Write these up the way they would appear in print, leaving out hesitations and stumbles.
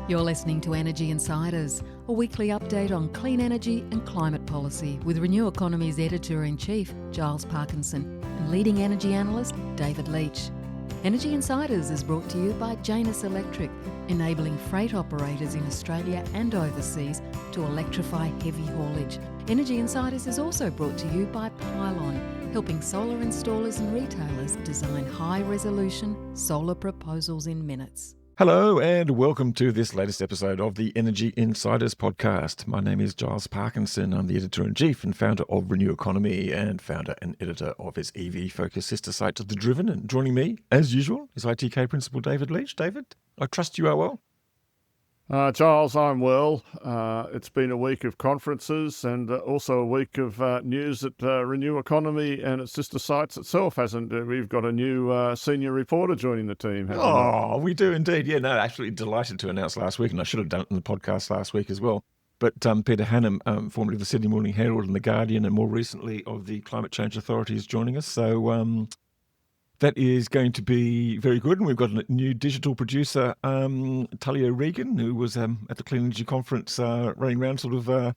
You're listening to Energy Insiders, a weekly update on clean energy and climate policy with Renew Economy's Editor-in-Chief, Giles Parkinson, and leading energy analyst, David Leach. Energy Insiders is brought to you by Janus Electric, enabling freight operators in Australia and overseas to electrify heavy haulage. Energy Insiders is also brought to you by Pylon, helping solar installers and retailers design high-resolution solar proposals in minutes. Hello and welcome to this latest episode of the Energy Insiders podcast. My name is Giles Parkinson. I'm the Editor-in-Chief and founder of Renew Economy and founder and editor of its EV-focused sister site, The Driven. And joining me, as usual, is ITK Principal David Leach. David, I trust you are well. Giles, I'm well. It's been a week of conferences and also a week of news that Renew Economy and its sister sites itself hasn't. We've got a new senior reporter joining the team. Oh, we do indeed. Yeah, no, absolutely delighted to announce last week, and I should have done it in the podcast last week as well. But Peter Hannam, formerly of the Sydney Morning Herald and The Guardian, and more recently of the Climate Change Authority, is joining us. So that is going to be very good. And we've got a new digital producer, Talia Regan, who was at the Clean Energy Conference running around sort of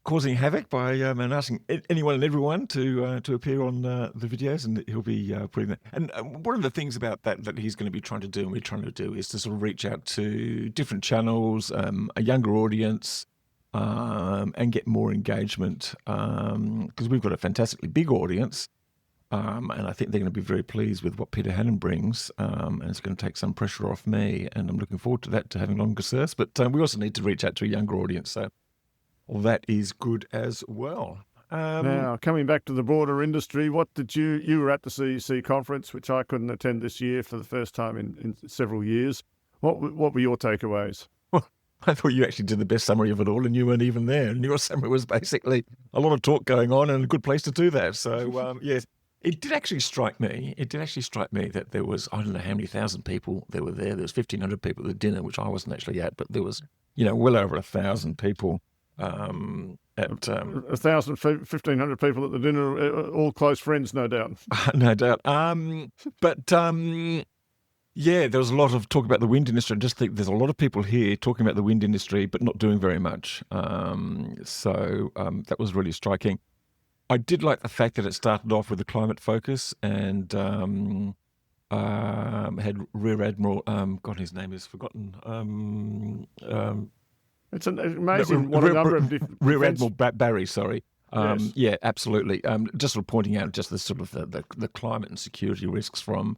causing havoc by and asking anyone and everyone to appear on the videos, and he'll be putting that. And one of the things about that he's going to be trying to do, and we're trying to do, is to sort of reach out to different channels, a younger audience, and get more engagement, because we've got a fantastically big audience. And I think they're going to be very pleased with what Peter Hannam brings, and it's going to take some pressure off me, and I'm looking forward to that, to having longer surfs. But we also need to reach out to a younger audience, so all that is good as well. Now, coming back to the broader industry, what did you were at the CEC conference, which I couldn't attend this year for the first time in several years. What were your takeaways? Well, I thought you actually did the best summary of it all, and you weren't even there. And your summary was basically a lot of talk going on and a good place to do that. So, yes. It did actually strike me that there was, I don't know how many thousand people there were there. There was 1,500 people at the dinner, which I wasn't actually at, but there was, well over 1,000 people at 1,500 people at the dinner, all close friends, no doubt. No doubt. Yeah, there was a lot of talk about the wind industry. I just think there's a lot of people here talking about the wind industry, but not doing very much. So that was really striking. I did like the fact that it started off with a climate focus and had Rear Admiral, God, his name is forgotten. It's amazing what a number of different... Rear Admiral Barry, sorry. Yes. Yeah, absolutely. Just sort of pointing out just the sort of the climate and security risks from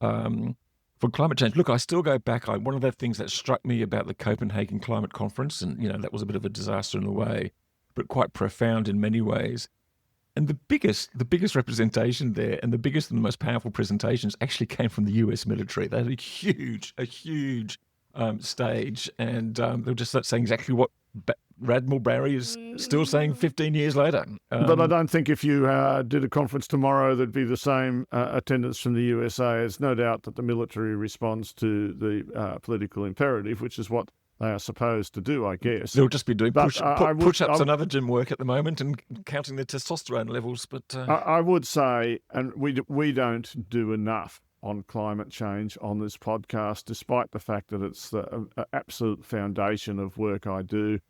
climate change. Look, I still go back. One of the things that struck me about the Copenhagen Climate Conference, and that was a bit of a disaster in a way, but quite profound in many ways. And the biggest representation there, and the biggest and the most powerful presentations, actually came from the US military. They had a huge stage, and they were just saying exactly what Admiral Barry is still saying 15 years later. But I don't think if you did a conference tomorrow, there'd be the same attendance from the USA. There's no doubt that the military responds to the political imperative, which is what they are supposed to do, I guess. They'll just be doing push-ups and other gym work at the moment and counting their testosterone levels. But I would say, and we don't do enough on climate change on this podcast, despite the fact that it's the absolute foundation of work I do.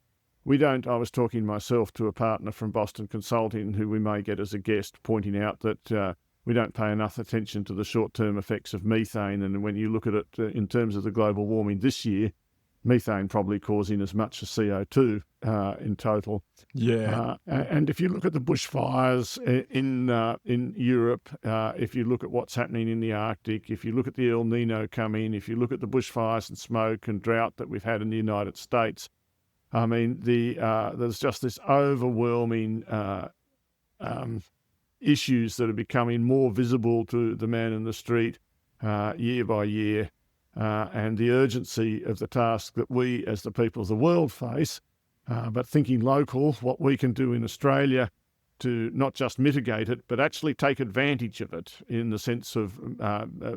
I was talking myself to a partner from Boston Consulting, who we may get as a guest, pointing out that we don't pay enough attention to the short-term effects of methane. And when you look at it in terms of the global warming this year, methane probably causing as much as CO2 in total. Yeah. And if you look at the bushfires in Europe, if you look at what's happening in the Arctic, if you look at the El Nino coming, if you look at the bushfires and smoke and drought that we've had in the United States, I mean, there's just this overwhelming issues that are becoming more visible to the man in the street year by year. And the urgency of the task that we as the people of the world face, but thinking local, what we can do in Australia to not just mitigate it, but actually take advantage of it in the sense of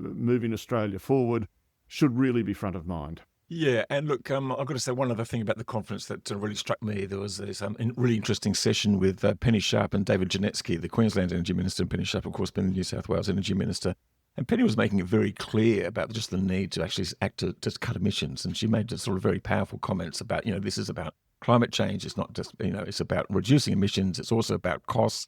moving Australia forward, should really be front of mind. Yeah, and look, I've got to say one other thing about the conference that really struck me. There was this really interesting session with Penny Sharp and David Janetsky, the Queensland Energy Minister, and Penny Sharp, of course, been the New South Wales Energy Minister. And Penny was making it very clear about just the need to actually act to just cut emissions. And she made just sort of very powerful comments about, this is about climate change. It's not just, it's about reducing emissions. It's also about costs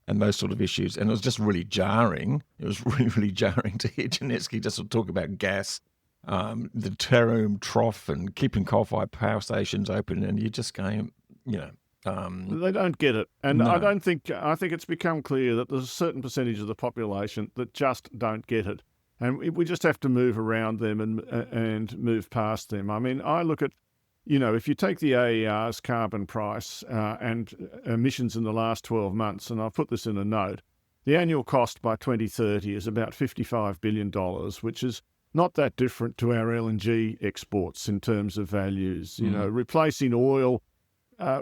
and those sort of issues. And it was just really jarring. It was really, really jarring to hear Janetsky just sort of talk about gas, the Taroom trough and keeping coal-fired power stations open. And you're just going, they don't get it. And No. I think it's become clear that there's a certain percentage of the population that just don't get it. And we just have to move around them and move past them. I mean, I look at, if you take the AER's carbon price and emissions in the last 12 months, and I'll put this in a note, the annual cost by 2030 is about $55 billion, which is not that different to our LNG exports in terms of values. Replacing oil,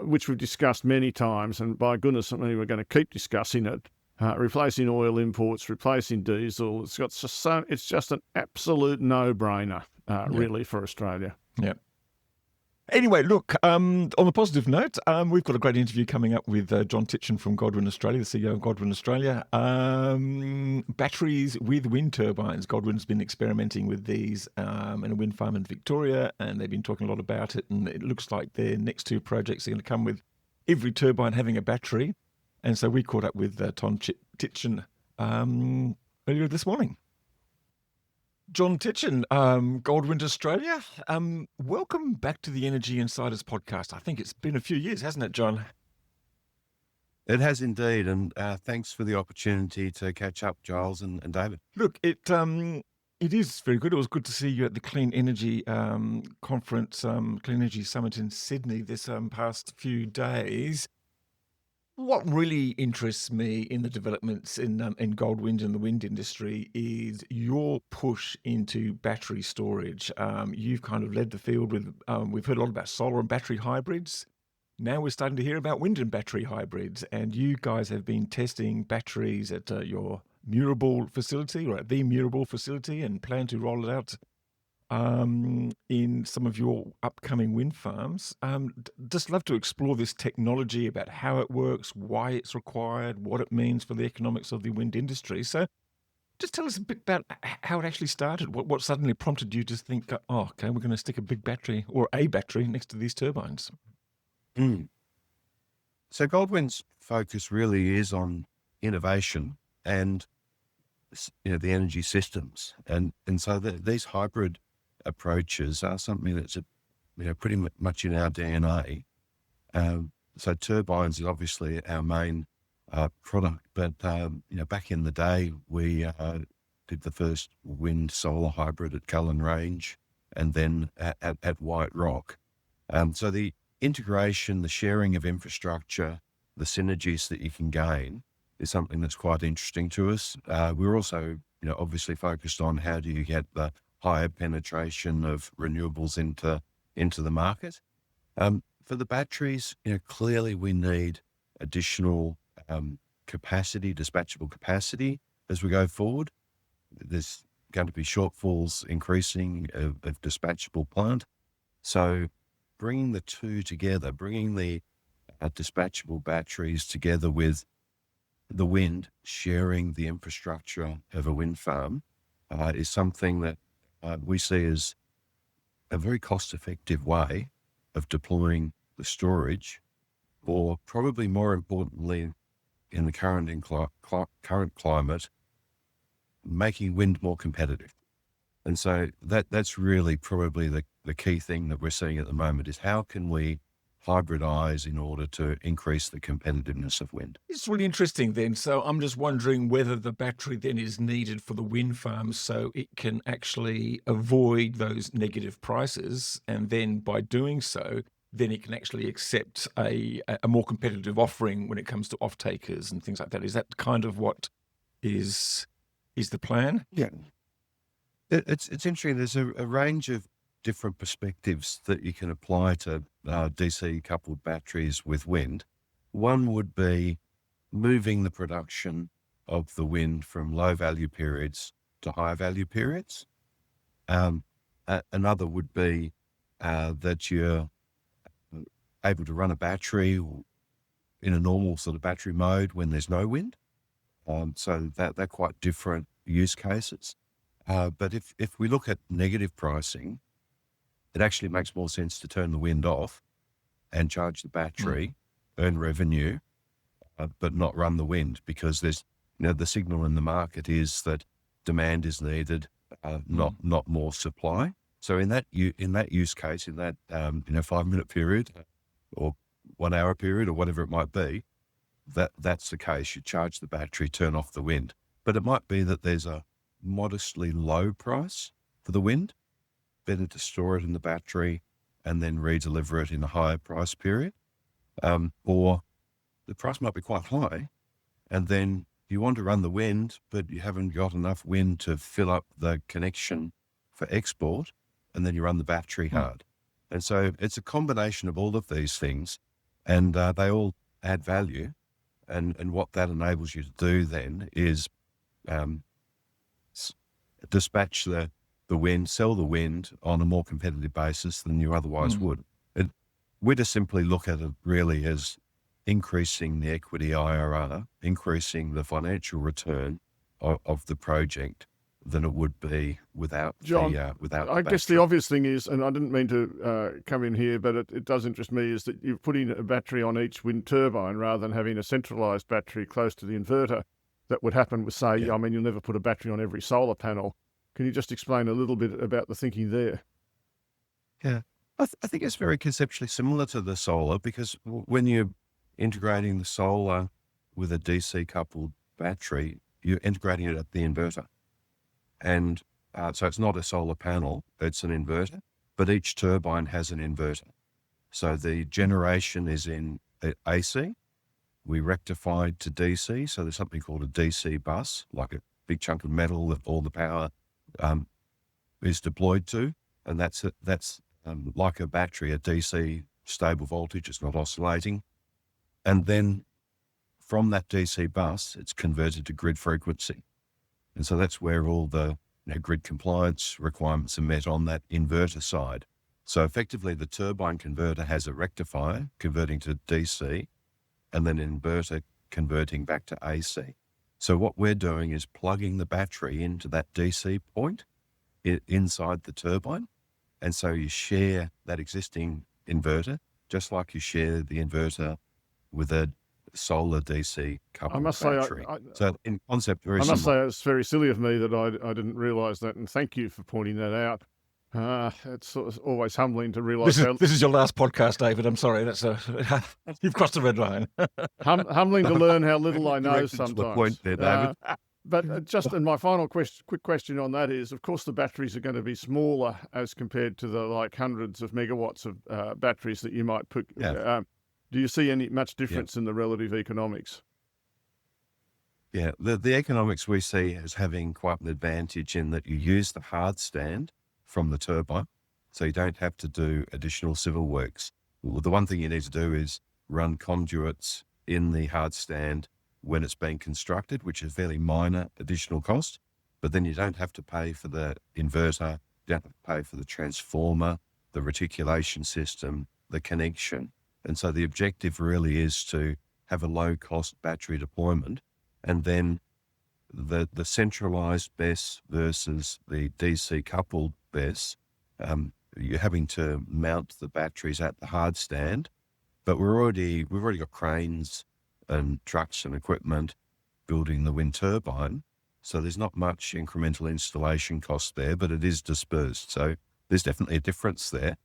which we've discussed many times, and by goodness, we're going to keep discussing it. Replacing oil imports, replacing diesel, it's just an absolute no-brainer, really, for Australia. Yeah. Anyway, look, on a positive note, we've got a great interview coming up with John Titchen from Goldwind Australia, the CEO of Goldwind Australia. Batteries with wind turbines. Goldwind's been experimenting with these in a wind farm in Victoria, and they've been talking a lot about it. And it looks like their next two projects are going to come with every turbine having a battery. And so we caught up with Tom Titchen earlier this morning. John Titchen, Goldwind Australia. Welcome back to the Energy Insiders podcast. I think it's been a few years, hasn't it, John? It has indeed, and thanks for the opportunity to catch up, Giles and David. Look, it is very good. It was good to see you at the Clean Energy conference, Clean Energy Summit in Sydney this past few days. What really interests me in the developments in Goldwind and the wind industry is your push into battery storage. You've kind of led the field with, we've heard a lot about solar and battery hybrids. Now we're starting to hear about wind and battery hybrids, and you guys have been testing batteries at your Murable facility, or at the Murable facility, and plan to roll it out in some of your upcoming wind farms. Just love to explore this technology, about how it works, why it's required, what it means for the economics of the wind industry. So just tell us a bit about how it actually started. What suddenly prompted you to think, okay, we're going to stick a big battery or a battery next to these turbines? So Goldwind's focus really is on innovation and the energy systems, and so these hybrid approaches are something that's pretty much in our DNA. So turbines is obviously our main product, but back in the day we did the first wind solar hybrid at Cullen Range, and then at White Rock. So the integration, the sharing of infrastructure, the synergies that you can gain is something that's quite interesting to us. We're also obviously focused on how do you get the higher penetration of renewables into the market. For the batteries, clearly we need additional capacity, dispatchable capacity as we go forward. There's going to be shortfalls increasing of dispatchable plant. So bringing the two together, bringing the dispatchable batteries together with the wind, sharing the infrastructure of a wind farm is something that we see as a very cost-effective way of deploying the storage, or probably more importantly, in the current climate, making wind more competitive. And so that's really probably the key thing that we're seeing at the moment is how can we hybridize in order to increase the competitiveness of wind. It's really interesting then. So I'm just wondering whether the battery then is needed for the wind farm so it can actually avoid those negative prices. And then by doing so, then it can actually accept a more competitive offering when it comes to off-takers and things like that. Is that kind of what is the plan? Yeah. It's interesting. There's a range of different perspectives that you can apply to DC coupled batteries with wind. One would be moving the production of the wind from low value periods to high value periods. Another would be that you're able to run a battery in a normal sort of battery mode when there's no wind. So they're quite different, use cases. But if we look at negative pricing, it actually makes more sense to turn the wind off and charge the battery, earn revenue, but not run the wind, because there's, the signal in the market is that demand is needed, not more supply. So in that use case, in that 5-minute period or 1 hour period or whatever it might be, that's the case. You charge the battery, turn off the wind. But it might be that there's a modestly low price for the wind. Better to store it in the battery and then redeliver it in a higher price period. Or the price might be quite high, and then you want to run the wind, but you haven't got enough wind to fill up the connection for export, and then you run the battery hard. And so it's a combination of all of these things, and they all add value. And what that enables you to do then is dispatch the wind, sell the wind on a more competitive basis than you otherwise would. We just simply look at it really as increasing the equity IRR, increasing the financial return of the project than it would be without John, without I guess the obvious thing is, and I didn't mean to come in here, but it does interest me, is that you're putting a battery on each wind turbine rather than having a centralised battery close to the inverter. That would happen with, say, you'll never put a battery on every solar panel. Can you just explain a little bit about the thinking there? Yeah, I think it's very conceptually similar to the solar, because when you're integrating the solar with a DC coupled battery, you're integrating it at the inverter. And so it's not a solar panel, it's an inverter, but each turbine has an inverter. So the generation is in AC. We rectified to DC. So there's something called a DC bus, like a big chunk of metal that all the power is deployed to. And that's like a battery, a DC stable voltage. It's not oscillating. And then from that DC bus, it's converted to grid frequency. And so that's where all the grid compliance requirements are met on that inverter side. So effectively, the turbine converter has a rectifier converting to DC, and then an inverter converting back to AC. So what we're doing is plugging the battery into that DC point inside the turbine. And so you share that existing inverter, just like you share the inverter with a solar DC coupled battery. So in concept, very similar. I must say it's very silly of me that I didn't realise that, and thank you for pointing that out. It's always humbling to realise this is your last podcast, David. I'm sorry. You've crossed the red line. Humbling to learn how little I know sometimes. The point there, David. But just in my final quick question on that is, of course, the batteries are going to be smaller as compared to the hundreds of megawatts of batteries that you might put. Yeah. Do you see much difference in the relative economics? Yeah, the economics we see as having quite an advantage in that you use the hard stand from the turbine, so you don't have to do additional civil works. Well, the one thing you need to do is run conduits in the hard stand when it's being constructed, which is a fairly minor additional cost, but then you don't have to pay for the inverter, you don't have to pay for the transformer, the reticulation system, the connection. And so the objective really is to have a low-cost battery deployment, and then the centralized BESS versus the DC coupled BESS, you're having to mount the batteries at the hard stand, but we've already got cranes and trucks and equipment building the wind turbine, so there's not much incremental installation cost there, but it is dispersed. So there's definitely a difference there.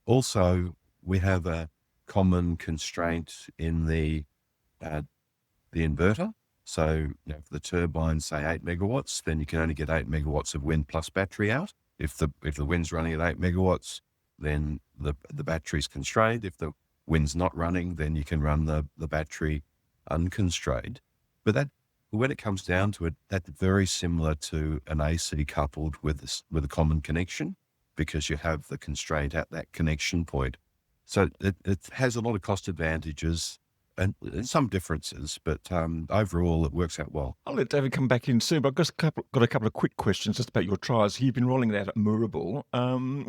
Also, we have a common constraint in the inverter. So if the turbines say 8 megawatts, then you can only get 8 megawatts of wind plus battery out. If the wind's running at 8 megawatts, then the battery's constrained. If the wind's not running, then you can run the battery unconstrained. But that, when it comes down to it, that's very similar to an AC coupled with a common connection, because you have the constraint at that connection point. So it has a lot of cost advantages and some differences, but overall it works out well. I'll let David come back in soon, but I've got a couple of quick questions just about your trials. You've been rolling it out at Moorabool.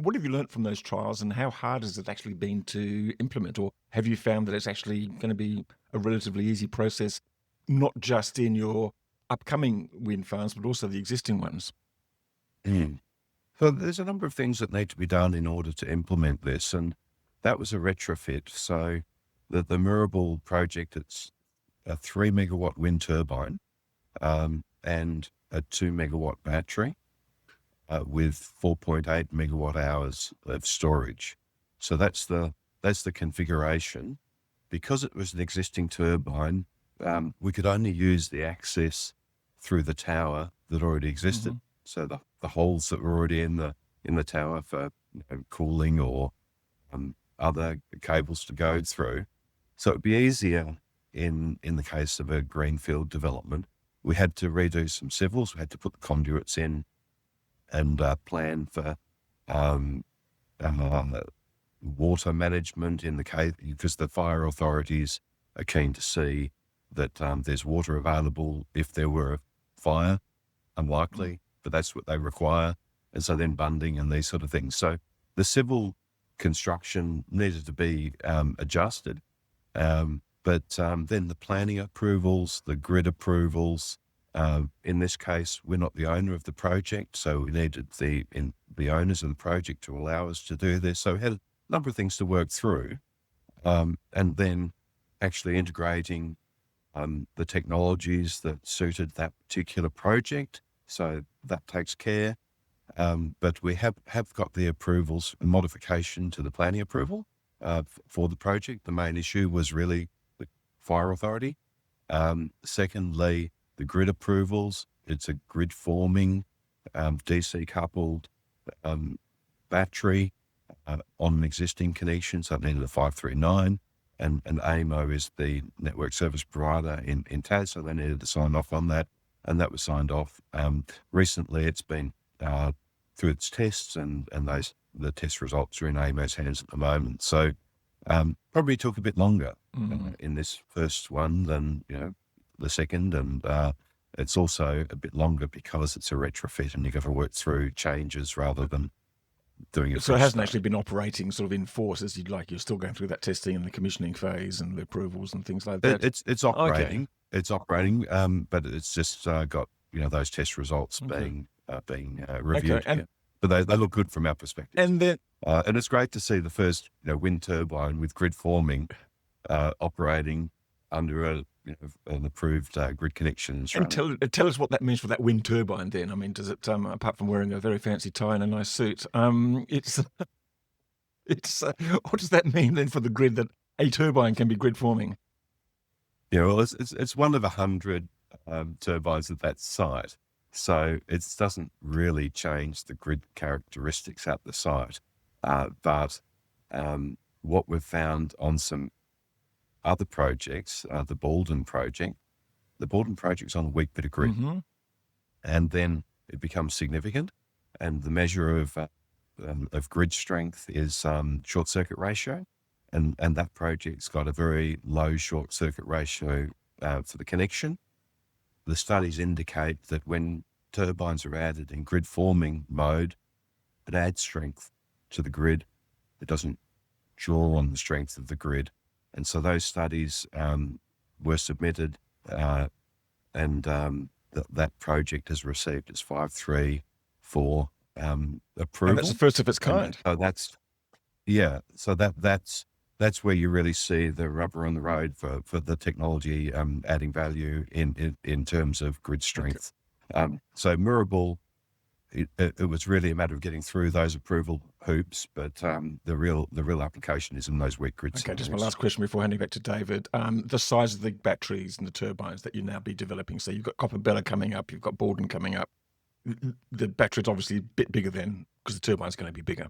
What have you learnt from those trials, and how hard has it actually been to implement? Or have you found that it's actually going to be a relatively easy process, not just in your upcoming wind farms, but also the existing ones? So there's a number of things that need to be done in order to implement this, and that was a retrofit. So the Mirabel project, it's a 3 megawatt wind turbine and a 2 megawatt battery with 4.8 megawatt hours of storage. So that's the configuration. Because it was an existing turbine, we could only use the access through the tower that already existed. So the holes that were already in the tower for cooling or other cables to go through. So it'd be easier in the case of a greenfield development. We had to redo some civils. We had to put the conduits in and plan for water management in the case, because the fire authorities are keen to see that there's water available if there were a fire. Unlikely, but that's what they require. And so then bunding and these sort of things. So the civil construction needed to be adjusted. But then the planning approvals, the grid approvals, in this case, we're not the owner of the project, so we needed the owners of the project to allow us to do this. So we had a number of things to work through, and then actually integrating the technologies that suited that particular project. So that takes care. But we have got the approvals, a modification to the planning approval for the project. The main issue was really the fire authority. Secondly, the grid approvals. It's a grid forming, DC coupled battery on an existing connection. So it needed a 539. And AMO is the network service provider in TAS, so they needed to sign off on that, and that was signed off. Recently, it's been through its tests, and the test results are in AMO's hands at the moment. So probably took a bit longer in this first one than the second, and it's also a bit longer because it's a retrofit, and you've got to work through changes rather than doing it. So it hasn't actually been operating sort of in force as you'd like. You're still going through that testing and the commissioning phase and the approvals and things like that. It's operating. Okay. It's operating, but it's just got those test results being reviewed. Okay. And, but they look good from our perspective. And then and it's great to see the first wind turbine with grid forming operating under an approved grid connection. And tell us what that means for that wind turbine then. I mean, does it, apart from wearing a very fancy tie and a nice suit, it's what does that mean then for the grid that a turbine can be grid forming? Yeah, well, it's one of 100 turbines at that site. So it doesn't really change the grid characteristics at the site. But what we've found on some other projects, the Baldwin project's on a weak bit of grid, and then it becomes significant, and the measure of grid strength is short circuit ratio, and that project's got a very low short circuit ratio for the connection. The studies indicate that when turbines are added in grid forming mode, it adds strength to the grid. It doesn't draw on the strength of the grid. And so those studies were submitted, and that project has received its 534 approval. And that's the first of its kind. So that's where you really see the rubber on the road for the technology adding value in terms of grid strength. So Mirabel, it was really a matter of getting through those approval hoops, but the real application is in those weak grids. Okay, just my last question before handing back to David. The size of the batteries and the turbines that you now be developing. So you've got Copperbella coming up, you've got Baldwin coming up. The battery's obviously a bit bigger then because the turbine's going to be bigger.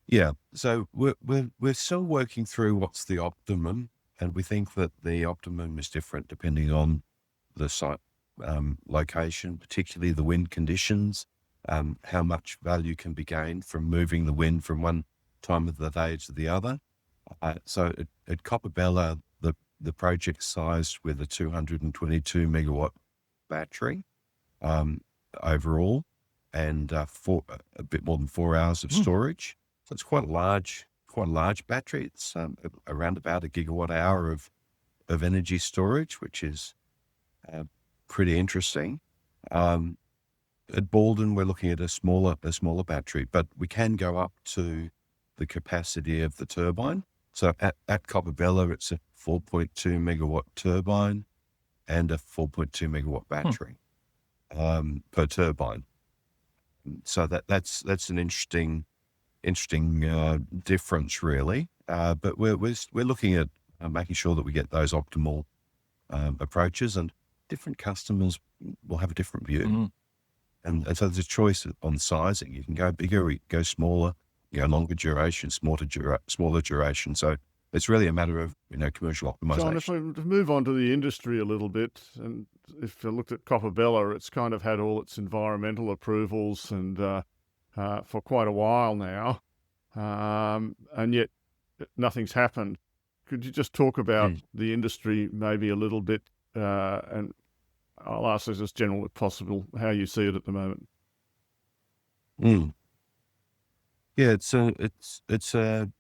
Yeah, so we're still working through what's the optimum, and we think that the optimum is different depending on the site location, particularly the wind conditions, how much value can be gained from moving the wind from one time of the day to the other. So at Copperbella, the project sized with a 222 megawatt battery overall, and a bit more than 4 hours of storage. So it's quite a large battery. It's around about a gigawatt hour of energy storage, which is pretty interesting. At Baldwin, we're looking at a smaller battery, but we can go up to the capacity of the turbine. So at Coppabella, it's a 4.2 megawatt turbine and a 4.2 megawatt battery per turbine. So that's an interesting difference, really. But we're looking at making sure that we get those optimal approaches, and different customers will have a different view. Mm-hmm. And so there's a choice on sizing. You can go bigger, or you can go smaller, longer duration, smaller duration. So it's really a matter of, commercial optimization. John, if we move on to the industry a little bit, and if you looked at Coppabella, it's kind of had all its environmental approvals and for quite a while now, and yet nothing's happened. Could you just talk about the industry maybe a little bit, and I'll ask this as general as possible, how you see it at the moment? Yeah, it's a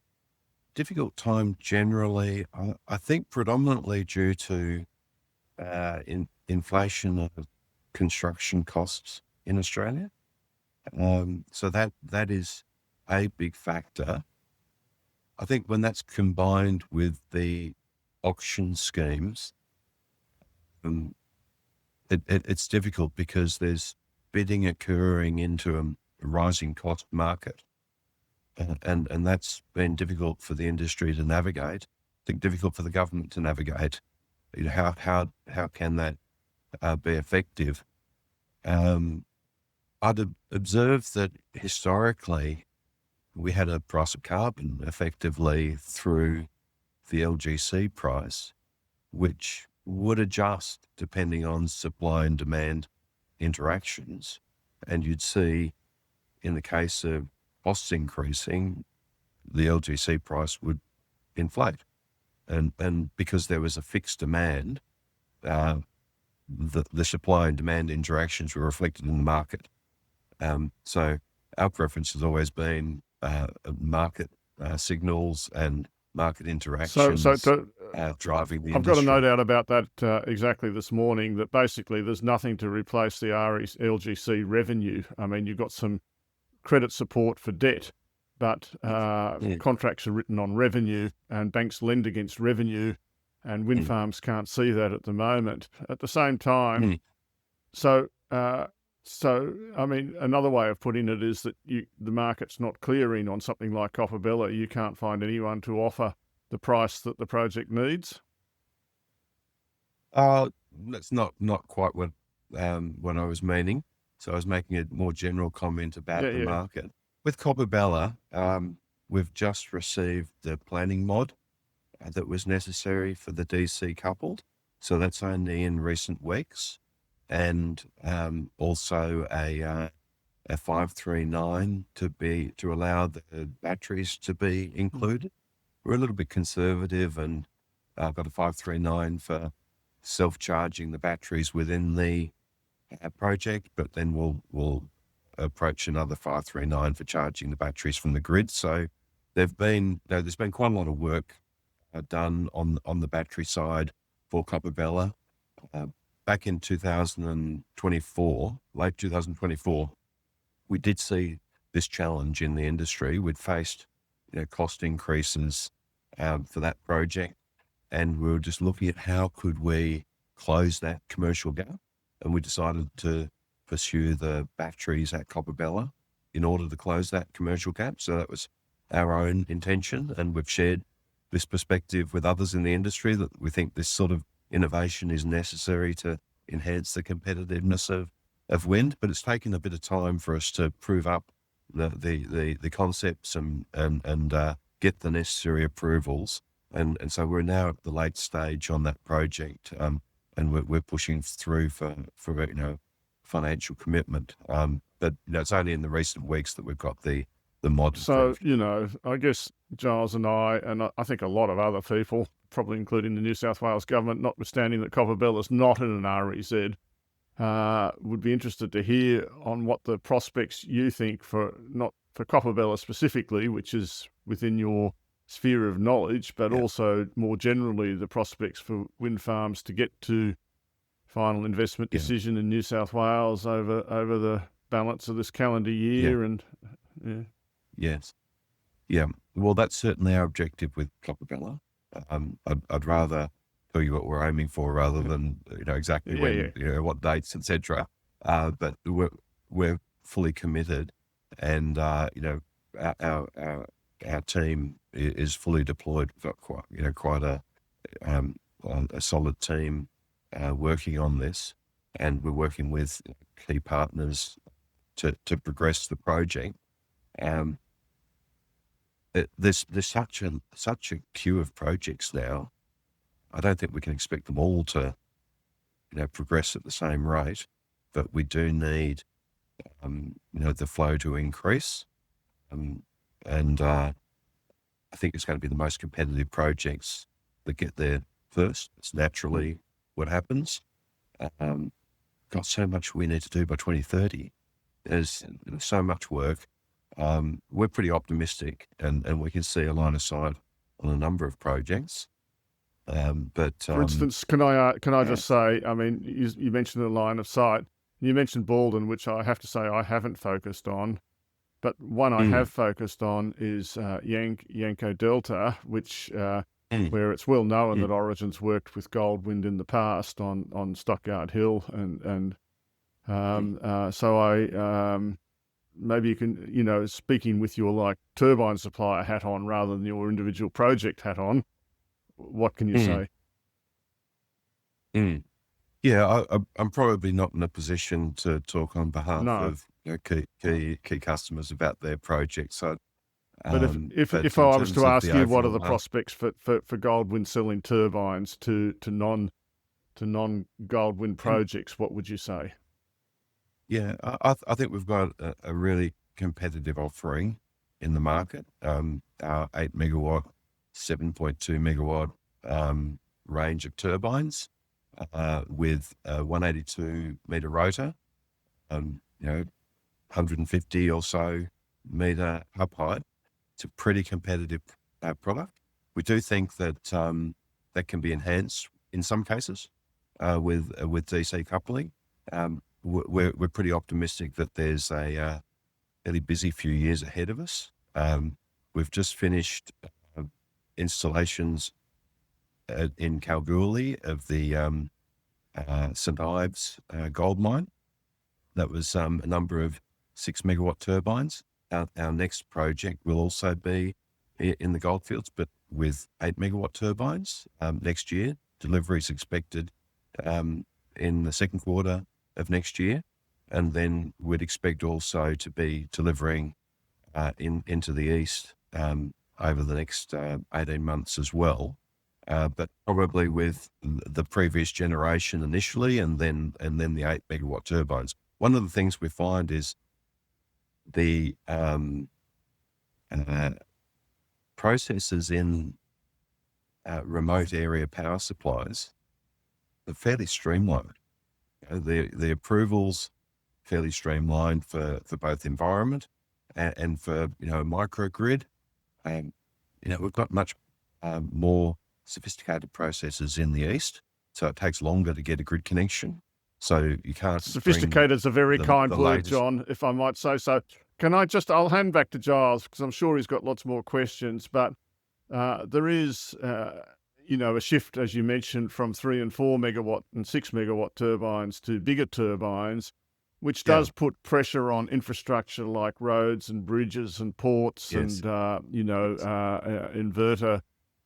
difficult time generally. I think predominantly due to inflation of construction costs in Australia. So that is a big factor. I think when that's combined with the auction schemes, it's difficult because there's bidding occurring into a rising cost market. And that's been difficult for the industry to navigate. I think difficult for the government to navigate. How can that be effective? I'd observed that historically we had a price of carbon effectively through the LGC price, which would adjust depending on supply and demand interactions. And you'd see, in the case of costs increasing, the LGC price would inflate. And because there was a fixed demand, the supply and demand interactions were reflected in the market. So our preference has always been market signals and market interactions driving the industry. I've got a note out about that exactly this morning, that basically there's nothing to replace the LGC revenue. I mean, you've got some credit support for debt, but contracts are written on revenue, and banks lend against revenue, and wind farms can't see that at the moment. At the same time, so I mean, another way of putting it is that the market's not clearing on something like Coppabella. You can't find anyone to offer the price that the project needs. That's not quite what I was meaning. So I was making a more general comment about the market. With Coppabella, we've just received the planning mod that was necessary for the DC coupled. So that's only in recent weeks. And also a 539 to allow the batteries to be included. We're a little bit conservative, and I've got a 539 for self-charging the batteries within the project, but then we'll approach another 539 for charging the batteries from the grid. So there's been quite a lot of work done on the battery side for Coppabella. Back in 2024, late 2024, we did see this challenge in the industry. We'd faced cost increases for that project, and we were just looking at how could we close that commercial gap. And we decided to pursue the batteries at Coppabella in order to close that commercial gap. So that was our own intention, and we've shared this perspective with others in the industry, that we think this sort of innovation is necessary to enhance the competitiveness of wind. But it's taken a bit of time for us to prove up the concepts and get the necessary approvals. And so we're now at the late stage on that project, and we're pushing through for financial commitment. But it's only in the recent weeks that we've got the mod. So, I guess Giles and I think a lot of other people, probably including the New South Wales government, notwithstanding that Coppabella's not in an REZ, would be interested to hear on what the prospects you think not for Coppabella specifically, which is within your sphere of knowledge, but also more generally the prospects for wind farms to get to final investment Yeah. decision in New South Wales over the balance of this calendar year. And Yes. Yeah. Well, that's certainly our objective with Coppabella. I'd rather tell you what we're aiming for rather than exactly when, what dates, etc. But we're fully committed, and our team is fully deployed. We've got quite a solid team working on this, and we're working with key partners to progress the project. There's such a queue of projects now. I don't think we can expect them all to progress at the same rate, but we do need the flow to increase, and I think it's going to be the most competitive projects that get there first. It's naturally what happens. Got so much we need to do by 2030. There's so much work. We're pretty optimistic, and we can see a line of sight on a number of projects. But for instance, can I just say, I mean, you mentioned the line of sight. You mentioned Baldwin, which I have to say I haven't focused on, but one I have focused on is Yanko Delta, which where it's well known that Origin's worked with Goldwind in the past on Stockyard Hill, and so I maybe you can, speaking with your turbine supplier hat on rather than your individual project hat on, what can you say? Yeah, I'm probably not in a position to talk on behalf of key customers about their projects. So, but if I was to ask you, what are the prospects for Goldwind selling turbines to non-Goldwind projects, what would you say? Yeah, I think we've got a really competitive offering in the market. Our 8 megawatt, 7.2 megawatt range of turbines with a 182 meter rotor, 150 or so meter hub height. It's a pretty competitive product. We do think that that can be enhanced in some cases with DC coupling. We're pretty optimistic that there's a fairly busy few years ahead of us. We've just finished installations in Kalgoorlie of the St Ives gold mine. That was a number of 6 megawatt turbines. Our next project will also be in the goldfields, but with 8 megawatt turbines next year. Delivery is expected in the second quarter of next year, and then we'd expect also to be delivering into the east over the next 18 months as well, but probably with the previous generation initially, and then the 8 megawatt turbines. One of the things we find is the processes in remote area power supplies are fairly streamlined. The approvals fairly streamlined for both environment and for microgrid. We've got much more sophisticated processes in the east, so it takes longer to get a grid connection. So you can't. Sophisticated is a very kind word, John, if I might say so. I'll hand back to Giles because I'm sure he's got lots more questions, but there is, a shift, as you mentioned, from 3 and 4 megawatt and 6 megawatt turbines to bigger turbines, which does put pressure on infrastructure like roads and bridges and ports and, inverter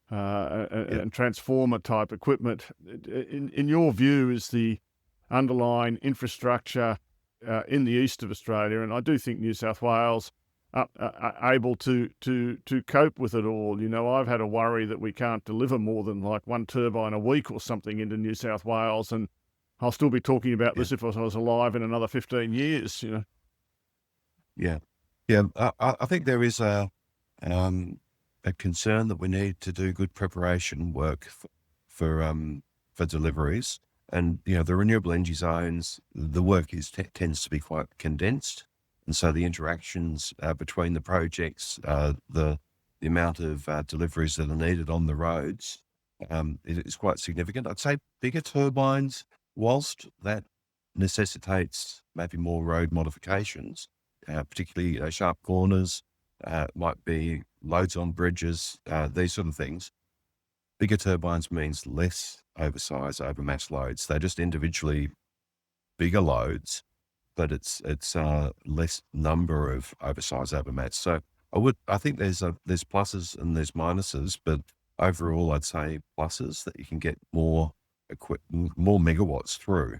and transformer type equipment. In your view, is the underlying infrastructure in the east of Australia, and I do think New South Wales, are able to cope with it all? I've had a worry that we can't deliver more than one turbine a week or something into New South Wales, and I'll still be talking about this if I was alive in another 15 years. Yeah. I think there is a concern that we need to do good preparation work for deliveries. And, the renewable energy zones, the work tends to be quite condensed. And so the interactions between the projects, the amount of deliveries that are needed on the roads is quite significant. I'd say bigger turbines whilst that necessitates maybe more road modifications, particularly sharp corners, might be loads on bridges, these sort of things. Bigger turbines means less oversize, overmass loads. They're just individually bigger loads, but it's less number of oversize, overmass. So I think there's pluses and there's minuses, but overall I'd say pluses that you can get more megawatts through.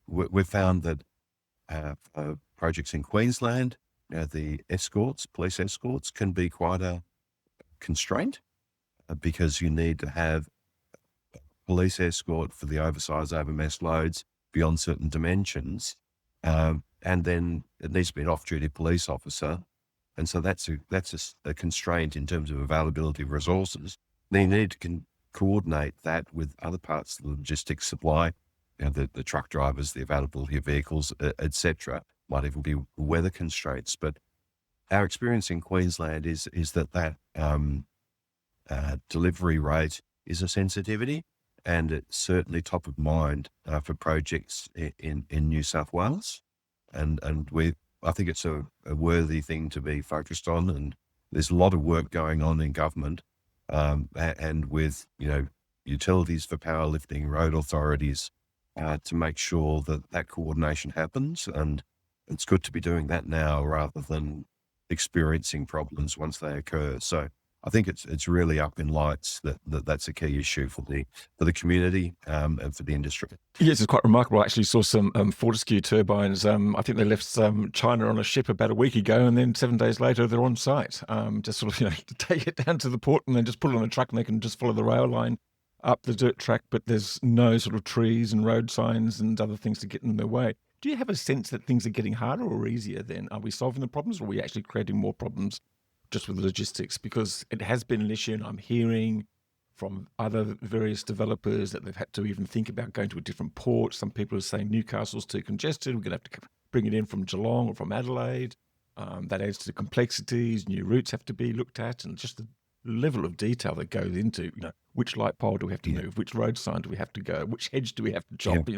We've found that projects in Queensland, the police escorts can be quite a constraint because you need to have police escort for the oversized overmass loads beyond certain dimensions. And then it needs to be an off-duty police officer. And so that's a constraint in terms of availability of resources. Then you need to coordinate that with other parts of the logistics supply, the truck drivers, the availability of vehicles, etc. Might even be weather constraints. But our experience in Queensland is that delivery rate is a sensitivity, and it's certainly top of mind for projects in New South Wales. And I think it's a worthy thing to be focused on, and there's a lot of work going on in government and with utilities for powerlifting, road authorities to make sure that coordination happens. And it's good to be doing that now rather than experiencing problems once they occur. So I think it's really up in lights that's a key issue for the community and for the industry. Yes, it's quite remarkable. I actually saw some Fortescue turbines. I think they left China on a ship about a week ago, and then 7 days later they're on site. Just sort of take it down to the port and then just put it on a truck, and they can just follow the rail line up the dirt track. But there's no sort of trees and road signs and other things to get in their way. Do you have a sense that things are getting harder or easier then? Are we solving the problems, or are we actually creating more problems just with logistics? Because it has been an issue, and I'm hearing from other various developers that they've had to even think about going to a different port. Some people are saying Newcastle's too congested. We're going to have to bring it in from Geelong or from Adelaide. That adds to the complexities. New routes have to be looked at, and just the level of detail that goes into, which light pole do we have to move? Which road sign do we have to go? Which hedge do we have to chop?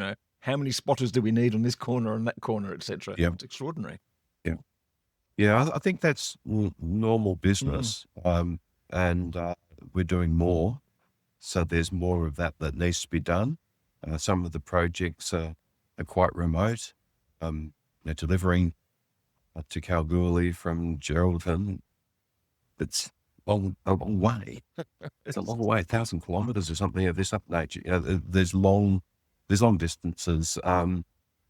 How many spotters do we need on this corner and that corner, etc.? It's extraordinary. Yeah, I think that's normal business, and we're doing more. So there's more of that needs to be done. Some of the projects are quite remote. Delivering to Kalgoorlie from Geraldton, it's a long way. It's a long way, 1,000 kilometres or something of this nature. There's long distances.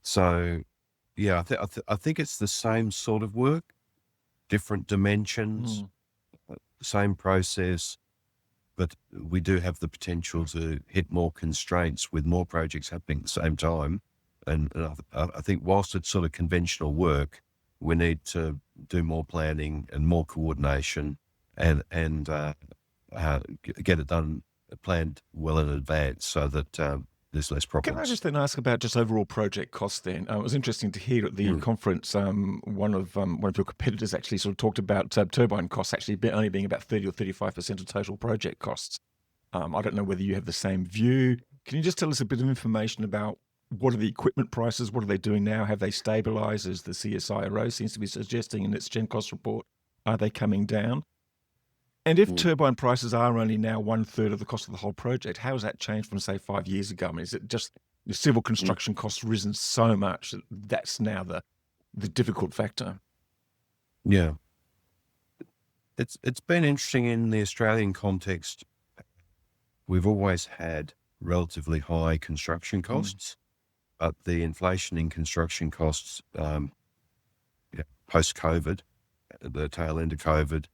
So yeah, I think it's the same sort of work. Different dimensions, same process, but we do have the potential to hit more constraints with more projects happening at the same time. And I think whilst it's sort of conventional work, we need to do more planning and more coordination and get it done, planned well in advance so that there's less problems. Can I just then ask about just overall project costs then? It was interesting to hear at the conference, one of your competitors actually sort of talked about turbine costs actually only being about 30 or 35% of total project costs. I don't know whether you have the same view. Can you just tell us a bit of information about what are the equipment prices? What are they doing now? Have they stabilised, as the CSIRO seems to be suggesting in its Gen Cost report? Are they coming down? And if turbine prices are only now 1/3 of the cost of the whole project, how has that changed from, say, 5 years ago? I mean, is it just the civil construction costs risen so much that that's now the difficult factor? Yeah. It's been interesting in the Australian context. We've always had relatively high construction costs, but the inflation in construction costs post-COVID, the tail end of COVID,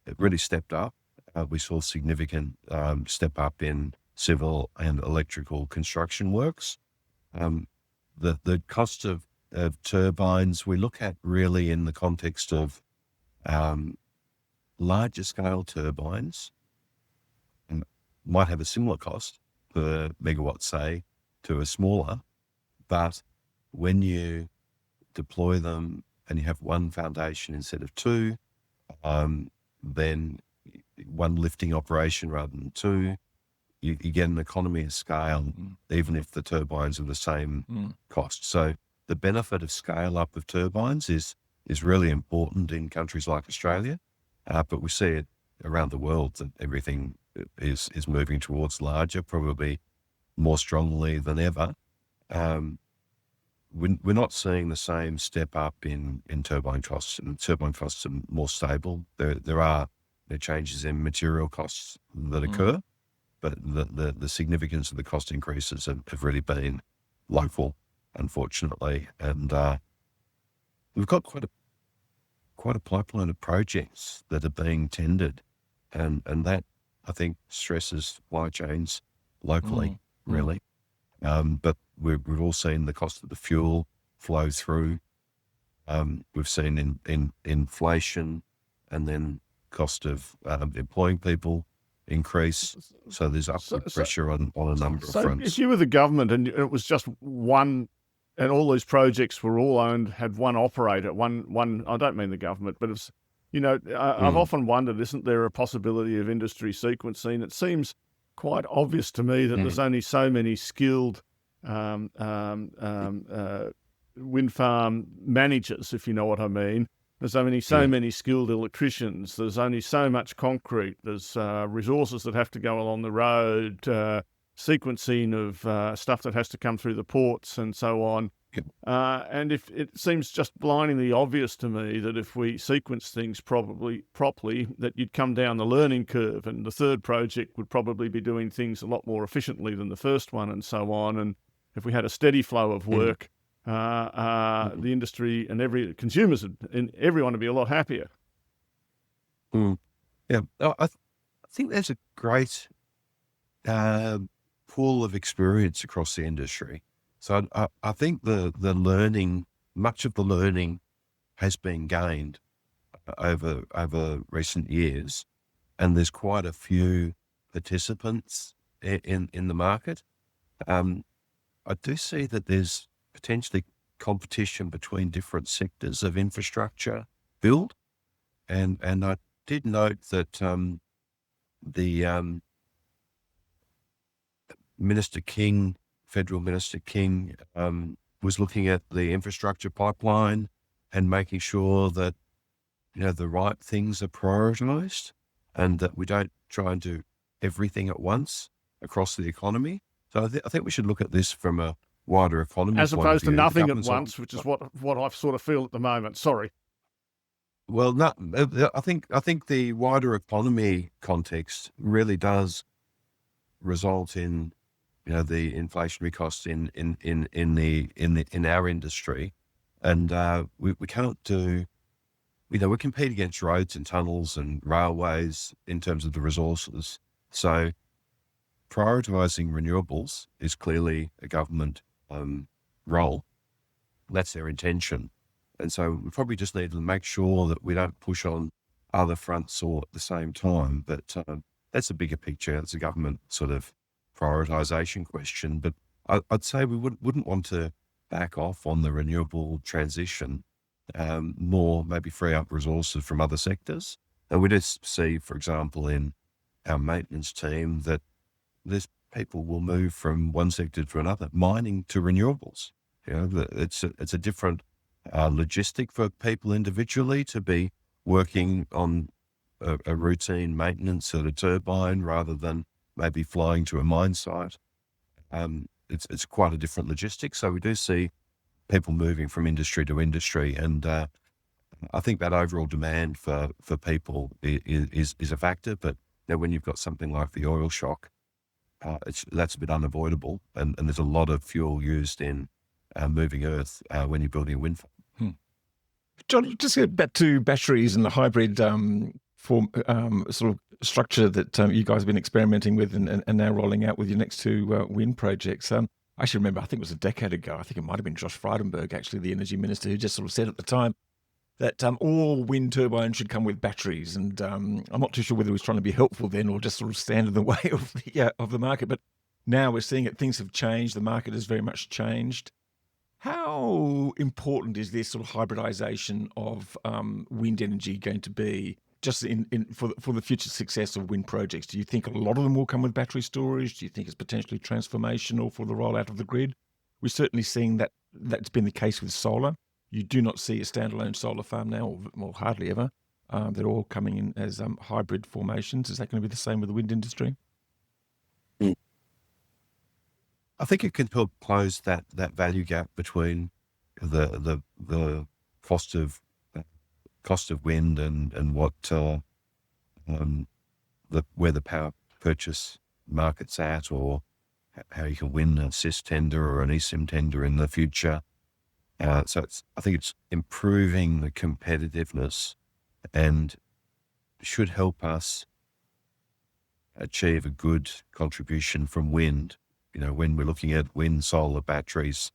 it really stepped up. We saw significant step up in civil and electrical construction works. The cost of turbines we look at really in the context of larger scale turbines might have a similar cost per megawatt, say, to a smaller, but when you deploy them and you have one foundation instead of two, then one lifting operation rather than two, you get an economy of scale, even if the turbines are the same cost. So the benefit of scale up of turbines is really important in countries like Australia, but we see it around the world that everything is moving towards larger, probably more strongly than ever. We're not seeing the same step up in turbine costs, and turbine costs are more stable. There are changes in material costs that occur, but the significance of the cost increases have really been local, unfortunately. And we've got quite a pipeline of projects that are being tendered, and that, I think, stresses supply chains locally, really. But we've all seen the cost of the fuel flow through. We've seen in inflation, and then cost of employing people increase. So there's upward pressure on a number of fronts. If you were the government and it was just one, and all these projects were all had one operator, one. I don't mean the government, but it's, I've often wondered, isn't there a possibility of industry sequencing? It seems quite obvious to me that there's only so many skilled wind farm managers, if you know what I mean. There's only so many skilled electricians. There's only so much concrete. There's resources that have to go along the road, sequencing of stuff that has to come through the ports and so on. And if it seems just blindingly obvious to me that if we sequence things properly, that you'd come down the learning curve, and the third project would probably be doing things a lot more efficiently than the first one, and so on. And if we had a steady flow of work, the industry and consumers and everyone would be a lot happier. Yeah, I think there's a great pool of experience across the industry. So I think the learning, much of the learning has been gained over recent years, and there's quite a few participants in the market. I do see that there's potentially competition between different sectors of infrastructure build, and I did note that the Federal Minister King was looking at the infrastructure pipeline and making sure that the right things are prioritised, and that we don't try and do everything at once across the economy. So I think we should look at this from a wider economy as point opposed of to view. nothing at once, which is what I sort of feel at the moment. Sorry. Well, no, I think the wider economy context really does result in the inflationary costs in our industry, and we can't do. We compete against roads and tunnels and railways in terms of the resources. So prioritising renewables is clearly a government role. That's their intention. And so we probably just need to make sure that we don't push on other fronts all at the same time. But that's a bigger picture. It's a government sort of prioritisation question. But I'd say we wouldn't want to back off on the renewable transition, more maybe free up resources from other sectors. And we just see, for example, in our maintenance team that there's people will move from one sector to another, mining to renewables. It's a different logistic for people individually to be working on a routine maintenance at a turbine rather than maybe flying to a mine site. It's quite a different logistic. So we do see people moving from industry to industry, and I think that overall demand for people is a factor. But when you've got something like the oil shock, that's a bit unavoidable, and there's a lot of fuel used in moving earth when you're building a wind farm. John, just get back to batteries and the hybrid form sort of structure that you guys have been experimenting with and now rolling out with your next two wind projects. I actually remember, I think it was a decade ago, I think it might have been Josh Frydenberg, actually, the energy minister, who just sort of said at the time that all wind turbines should come with batteries. And I'm not too sure whether he was trying to be helpful then or just sort of stand in the way of the market. But now we're seeing it. Things have changed. The market has very much changed. How important is this sort of hybridization of wind energy going to be just for the future success of wind projects, do you think a lot of them will come with battery storage? Do you think it's potentially transformational for the rollout of the grid? We're certainly seeing that that's been the case with solar. You do not see a standalone solar farm now, or well, hardly ever. They're all coming in as hybrid formations. Is that going to be the same with the wind industry? I think it can help close that value gap between the cost of wind and what where the power purchase market's at, or how you can win a CIS tender or an eSIM tender in the future. So I think it's improving the competitiveness and should help us achieve a good contribution from wind. When we're looking at wind, solar, batteries,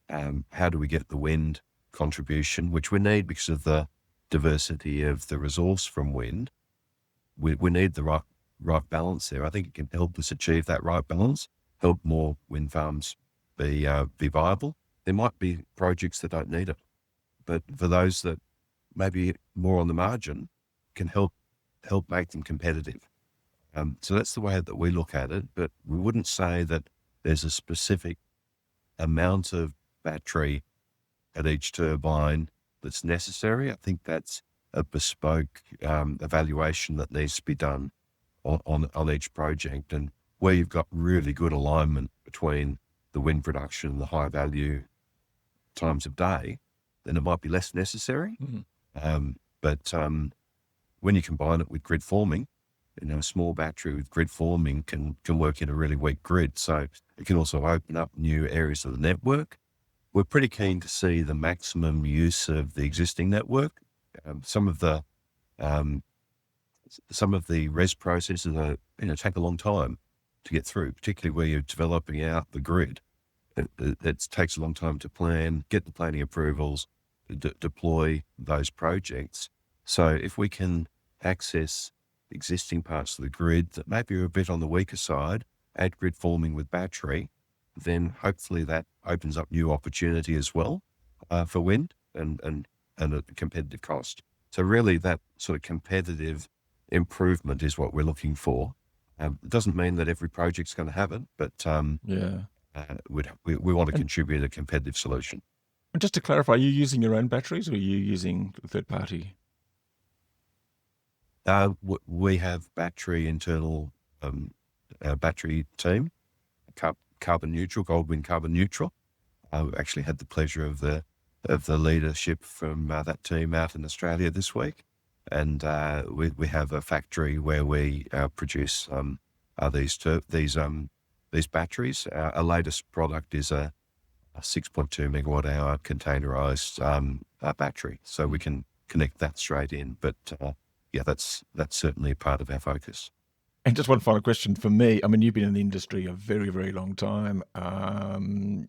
how do we get the wind contribution, which we need because of the diversity of the resource from wind? We need the right balance there. I think it can help us achieve that right balance, help more wind farms be viable. There might be projects that don't need it, but for those that maybe more on the margin, can help make them competitive. So that's the way that we look at it, but we wouldn't say that there's a specific amount of battery at each turbine that's necessary. I think that's a bespoke evaluation that needs to be done on each project, and where you've got really good alignment between the wind production and the high value times of day, then it might be less necessary. But when you combine it with grid forming, a small battery with grid forming can work in a really weak grid. So it can also open up new areas of the network. We're pretty keen to see the maximum use of the existing network. Some of the res processes take a long time to get through, particularly where you're developing out the grid. It takes a long time to plan, get the planning approvals, deploy those projects. So if we can access existing parts of the grid that maybe are a bit on the weaker side, add grid forming with battery, then hopefully that opens up new opportunity as well for wind and a competitive cost. So really that sort of competitive improvement is what we're looking for. It doesn't mean that every project's going to have it, but we want to contribute a competitive solution. And just to clarify, are you using your own batteries or are you using third party? We have internal battery team, carbon neutral, Goldwind carbon neutral. We actually had the pleasure of the leadership from that team out in Australia this week, and we have a factory where we produce these batteries. Our latest product is a 6.2 megawatt hour containerized battery, so we can connect that straight in. But that's certainly part of our focus. And just one final question for me. I mean, you've been in the industry a very, very long time.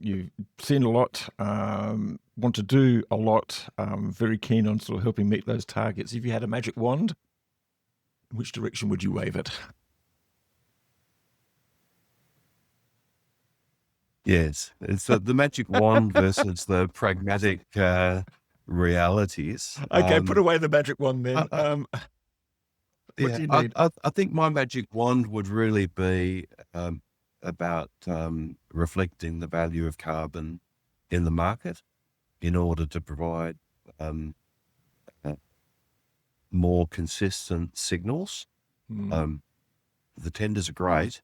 You've seen a lot, want to do a lot, very keen on sort of helping meet those targets. If you had a magic wand, which direction would you wave it? Yes, it's the magic wand versus the pragmatic realities. Okay, put away the magic wand then. What do you need? I think my magic wand would really be about reflecting the value of carbon in the market in order to provide more consistent signals. The tenders are great,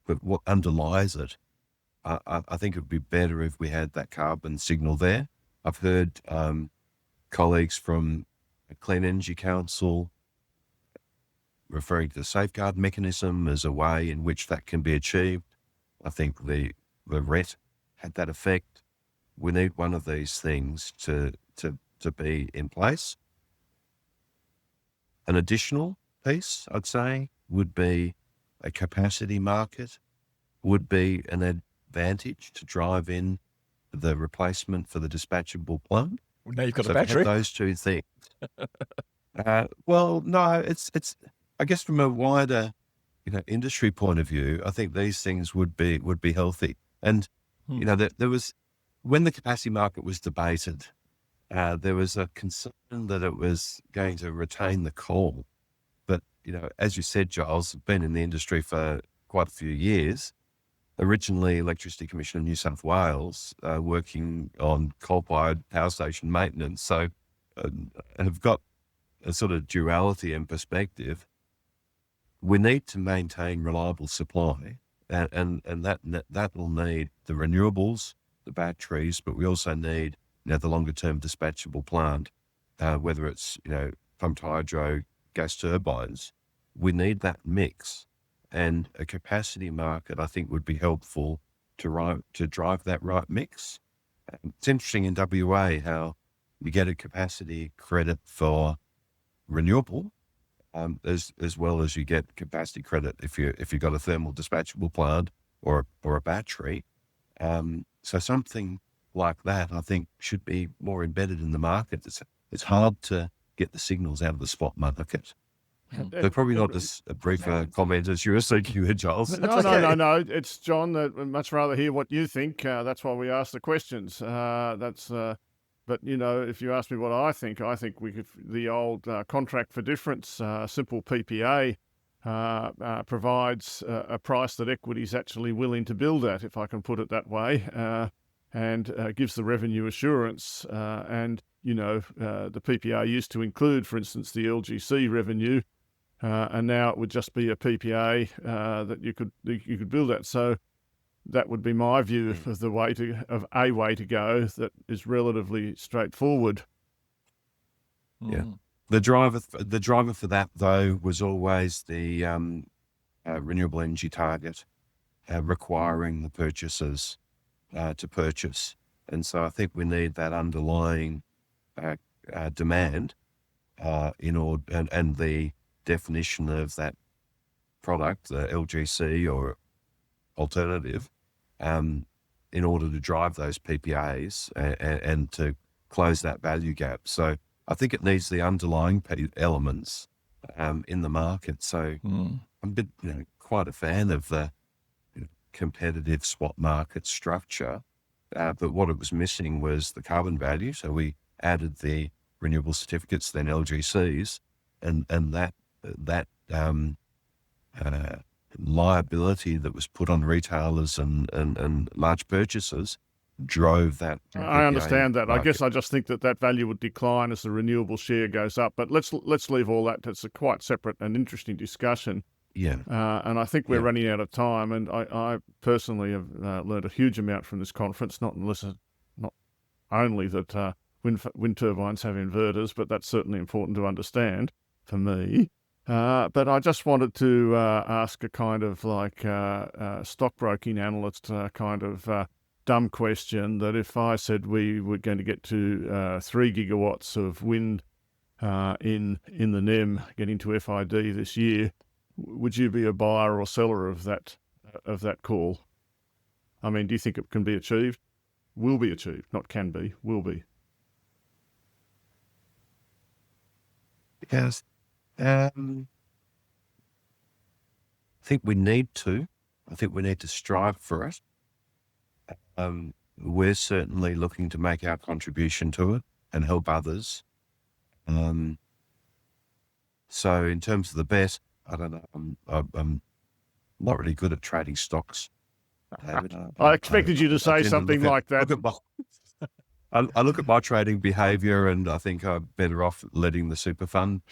but what underlies it, I think it would be better if we had that carbon signal there. I've heard colleagues from the Clean Energy Council referring to the safeguard mechanism as a way in which that can be achieved. I think the RET had that effect. We need one of these things to be in place. An additional piece, I'd say, would be a capacity market, would be an advantage to drive in the replacement for the dispatchable plant. Well, now you've got So a battery. those two things. Well, no, it's. I guess from a wider, industry point of view, I think these things would be healthy. And there was, when the capacity market was debated, there was a concern that it was going to retain the coal as you said, Giles, I've been in the industry for quite a few years. Originally, Electricity Commission of New South Wales, working on coal-fired power station maintenance. So have got a sort of duality and perspective. We need to maintain reliable supply, and that will need the renewables, the batteries, but we also need the longer-term dispatchable plant, whether it's pumped hydro, gas turbines. We need that mix. And a capacity market, I think, would be helpful to drive that right mix. It's interesting in WA how you get a capacity credit for renewable, as well as you get capacity credit if you've got a thermal dispatchable plant or a battery. So something like that, I think, should be more embedded in the market. It's hard to get the signals out of the spot market. They're probably not as brief a comment as you were seeking, Giles. No. It's John. I'd much rather hear what you think. That's why we ask the questions. But if you ask me what I think we could the old contract for difference, simple PPA, provides a price that equity's actually willing to build at, if I can put it that way, and gives the revenue assurance. And the PPA used to include, for instance, the LGC revenue. And now it would just be a PPA that you could build at. So that would be my view of a way to go that is relatively straightforward. Yeah, the driver for that though was always the renewable energy target, requiring the purchasers to purchase, and so I think we need that underlying demand in order and the definition of that product, the LGC or alternative, in order to drive those PPAs and to close that value gap. So I think it needs the underlying elements in the market. So I'm a bit, quite a fan of the competitive spot market structure, but what it was missing was the carbon value. So we added the renewable certificates, then LGCs, and that liability that was put on retailers and large purchasers drove that. I understand that. market. I guess I just think that value would decline as the renewable share goes up. But let's leave all that. It's a quite separate and interesting discussion. Yeah. And I think we're running out of time. And I personally have learned a huge amount from this conference, not only that wind turbines have inverters, but that's certainly important to understand for me. But I just wanted to ask a kind of like stockbroking analyst kind of dumb question, that if I said we were going to get to 3 gigawatts of wind in the NEM getting to FID this year, would you be a buyer or seller of that call? I mean, do you think it can be achieved? Will be achieved, not can be, will be. Yes. I think we need to. I think we need to strive for it. We're certainly looking to make our contribution to it and help others. So in terms of the bet, I don't know. I'm not really good at trading stocks. I expected you to say something like that. I look at my trading behaviour, and I think I'm better off letting the super fund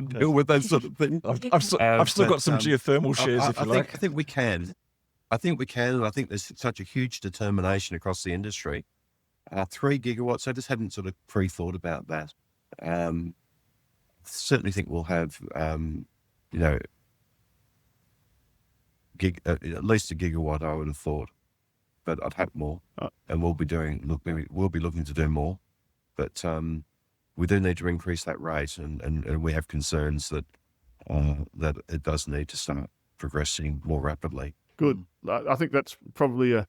deal with that sort of thing. I've still got some geothermal shares, if you like. I think we can. I think we can, and I think there's such a huge determination across the industry. 3 gigawatts, I just hadn't sort of pre-thought about that. Certainly think we'll have, at least a gigawatt, I would have thought. But I'd hope more, and we'll be looking to do more. But we do need to increase that rate, and we have concerns that it does need to start progressing more rapidly. Good. I think that's probably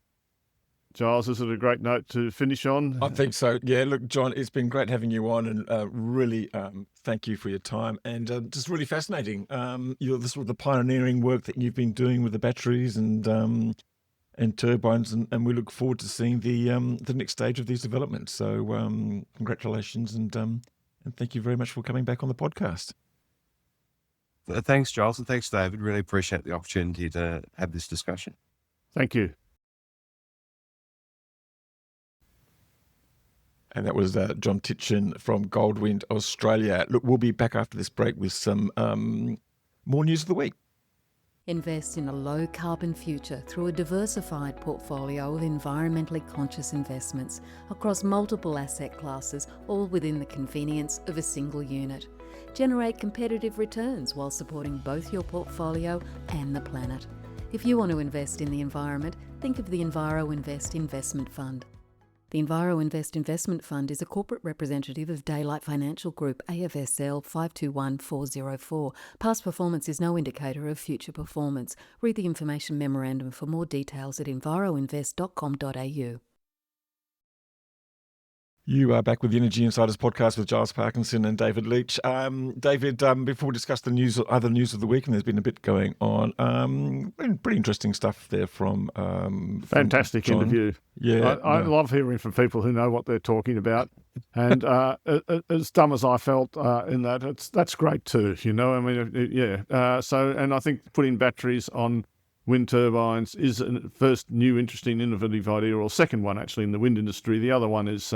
Giles, is it a great note to finish on? I think so. Yeah, look, John, it's been great having you on, and really thank you for your time, and just really fascinating. The sort of the pioneering work that you've been doing with the batteries and turbines, and we look forward to seeing the next stage of these developments. So congratulations, and thank you very much for coming back on the podcast. Thanks, Giles, and thanks, David. Really appreciate the opportunity to have this discussion. Thank you. And that was John Titchen from Goldwind, Australia. Look, we'll be back after this break with some more news of the week. Invest in a low-carbon future through a diversified portfolio of environmentally conscious investments across multiple asset classes, all within the convenience of a single unit. Generate competitive returns while supporting both your portfolio and the planet. If you want to invest in the environment, think of the Enviro Invest Investment Fund. The Enviro Invest Investment Fund is a corporate representative of Daylight Financial Group, AFSL 521404. Past performance is no indicator of future performance. Read the information memorandum for more details at enviroinvest.com.au. You are back with the Energy Insiders podcast with Giles Parkinson and David Leach. David, before we discuss the news, other news of the week, and there's been a bit going on, pretty interesting stuff there from Fantastic John. interview. Yeah, I love hearing from people who know what they're talking about. And as dumb as I felt in that, that's great too. I mean, and I think putting batteries on wind turbines is the first new, interesting, innovative idea, or second one actually in the wind industry. The other one is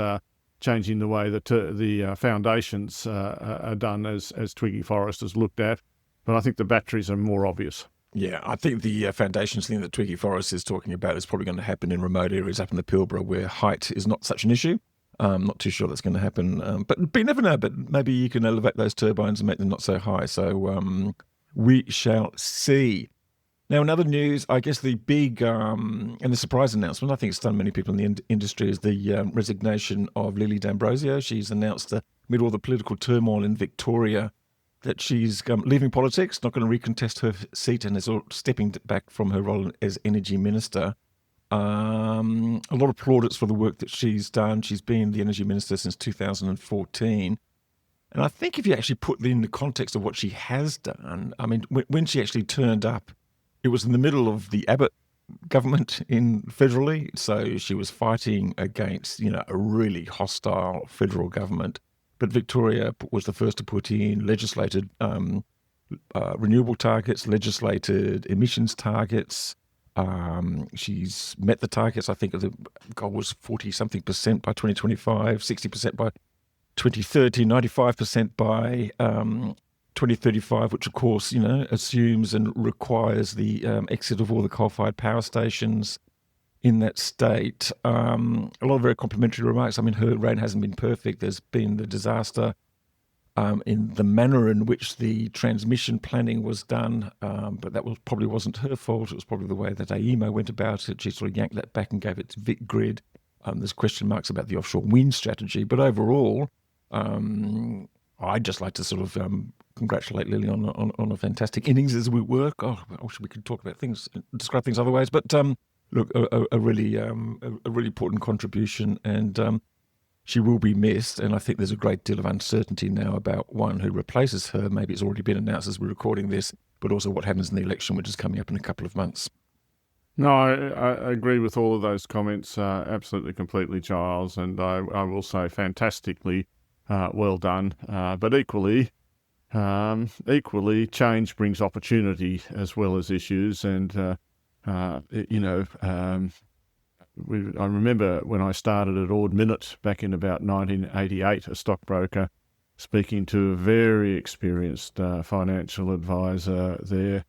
changing the way that the foundations are done, as Twiggy Forrest has looked at. But I think the batteries are more obvious. Yeah, I think the foundations thing that Twiggy Forrest is talking about is probably going to happen in remote areas up in the Pilbara where height is not such an issue. Not too sure that's going to happen. But you never know, but maybe you can elevate those turbines and make them not so high. So we shall see. Now, in other news, I guess the big and the surprise announcement, I think it's stunned many people in the industry, is the resignation of Lily D'Ambrosio. She's announced amid all the political turmoil in Victoria that she's leaving politics, not going to recontest her seat, and is stepping back from her role as energy minister. A lot of plaudits for the work that she's done. She's been the energy minister since 2014. And I think if you actually put in the context of what she has done, I mean, when she actually turned up, it was in the middle of the Abbott government federally, so she was fighting against, a really hostile federal government. But Victoria was the first to put in legislated renewable targets, legislated emissions targets. She's met the targets. I think the goal was 40-something% by 2025, 60% by 2030, 95% by 2035, which of course, assumes and requires the exit of all the coal-fired power stations in that state. A lot of very complimentary remarks. I mean, her reign hasn't been perfect. There's been the disaster in the manner in which the transmission planning was done, but that probably wasn't her fault. It was probably the way that AEMO went about it. She sort of yanked that back and gave it to Vic Grid. There's question marks about the offshore wind strategy, but overall, I'd just like to sort of congratulate Lily on a fantastic innings as we work. Oh, I wish we could talk about things, describe things other ways. But look, a really important contribution, and she will be missed. And I think there's a great deal of uncertainty now about one who replaces her. Maybe it's already been announced as we're recording this, but also what happens in the election, which is coming up in a couple of months. No, I agree with all of those comments. Absolutely, completely, Giles. And I will say fantastically well done. But equally, change brings opportunity as well as issues. And, I remember when I started at Ord Minnett back in about 1988, a stockbroker, speaking to a very experienced financial advisor there.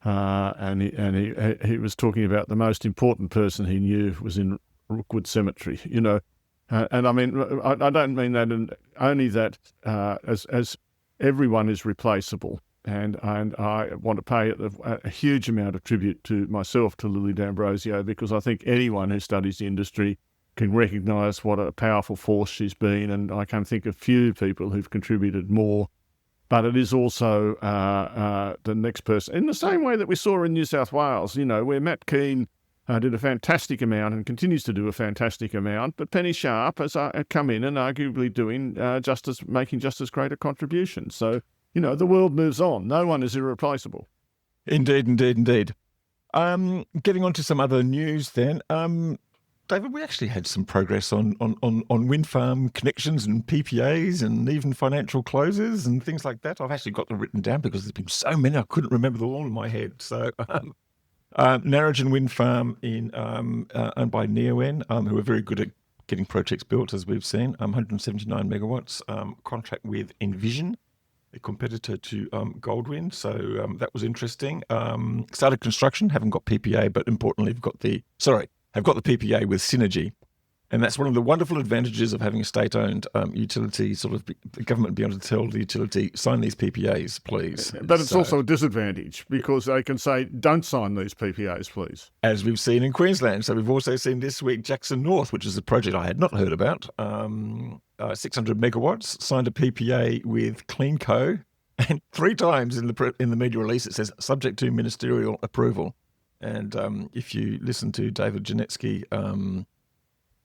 And he was talking about the most important person he knew was in Rookwood Cemetery, and I mean, I don't mean that only that as everyone is replaceable, and I want to pay a huge amount of tribute to myself to Lily D'Ambrosio, because I think anyone who studies the industry can recognise what a powerful force she's been, and I can think of few people who've contributed more. But it is also the next person, in the same way that we saw in New South Wales, where Matt Keane did a fantastic amount and continues to do a fantastic amount, but Penny Sharp has come in and arguably making just as great a contribution. So, the world moves on. No one is irreplaceable. Indeed. Getting on to some other news then. David, we actually had some progress on wind farm connections and PPAs and even financial closes and things like that. I've actually got them written down because there's been so many I couldn't remember them all in my head. So Narrogin Wind Farm owned by Neoen, who are very good at getting projects built, as we've seen, 179 megawatts, contract with Envision, a competitor to Goldwind. So that was interesting. Started construction, haven't got PPA, but importantly, have got the PPA with Synergy. And that's one of the wonderful advantages of having a state-owned utility, sort of the government be able to tell the utility, sign these PPAs, please. But it's also a disadvantage because they can say, don't sign these PPAs, please. As we've seen in Queensland. So we've also seen this week Jackson North, which is a project I had not heard about, 600 megawatts, signed a PPA with CleanCo. And 3 times in the media release, it says, subject to ministerial approval. And if you listen to David Janetsky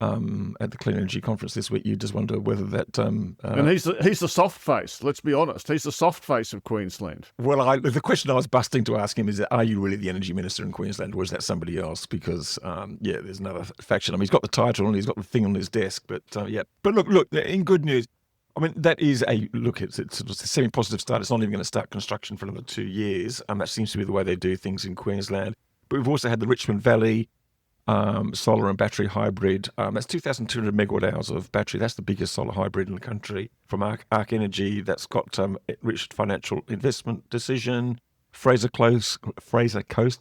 at the Clean Energy Conference this week, you just wonder whether that... and he's the soft face, let's be honest. He's the soft face of Queensland. Well, the question I was busting to ask him is, are you really the energy minister in Queensland, or is that somebody else? Because, there's another faction. I mean, he's got the title and he's got the thing on his desk, but yeah. But look, in good news, I mean, that is it's a semi-positive start. It's not even going to start construction for another 2 years. That seems to be the way they do things in Queensland. But we've also had the Richmond Valley solar and battery hybrid. That's 2,200 megawatt hours of battery. That's the biggest solar hybrid in the country from Arc Energy. That's got enriched financial investment decision. Fraser Coast,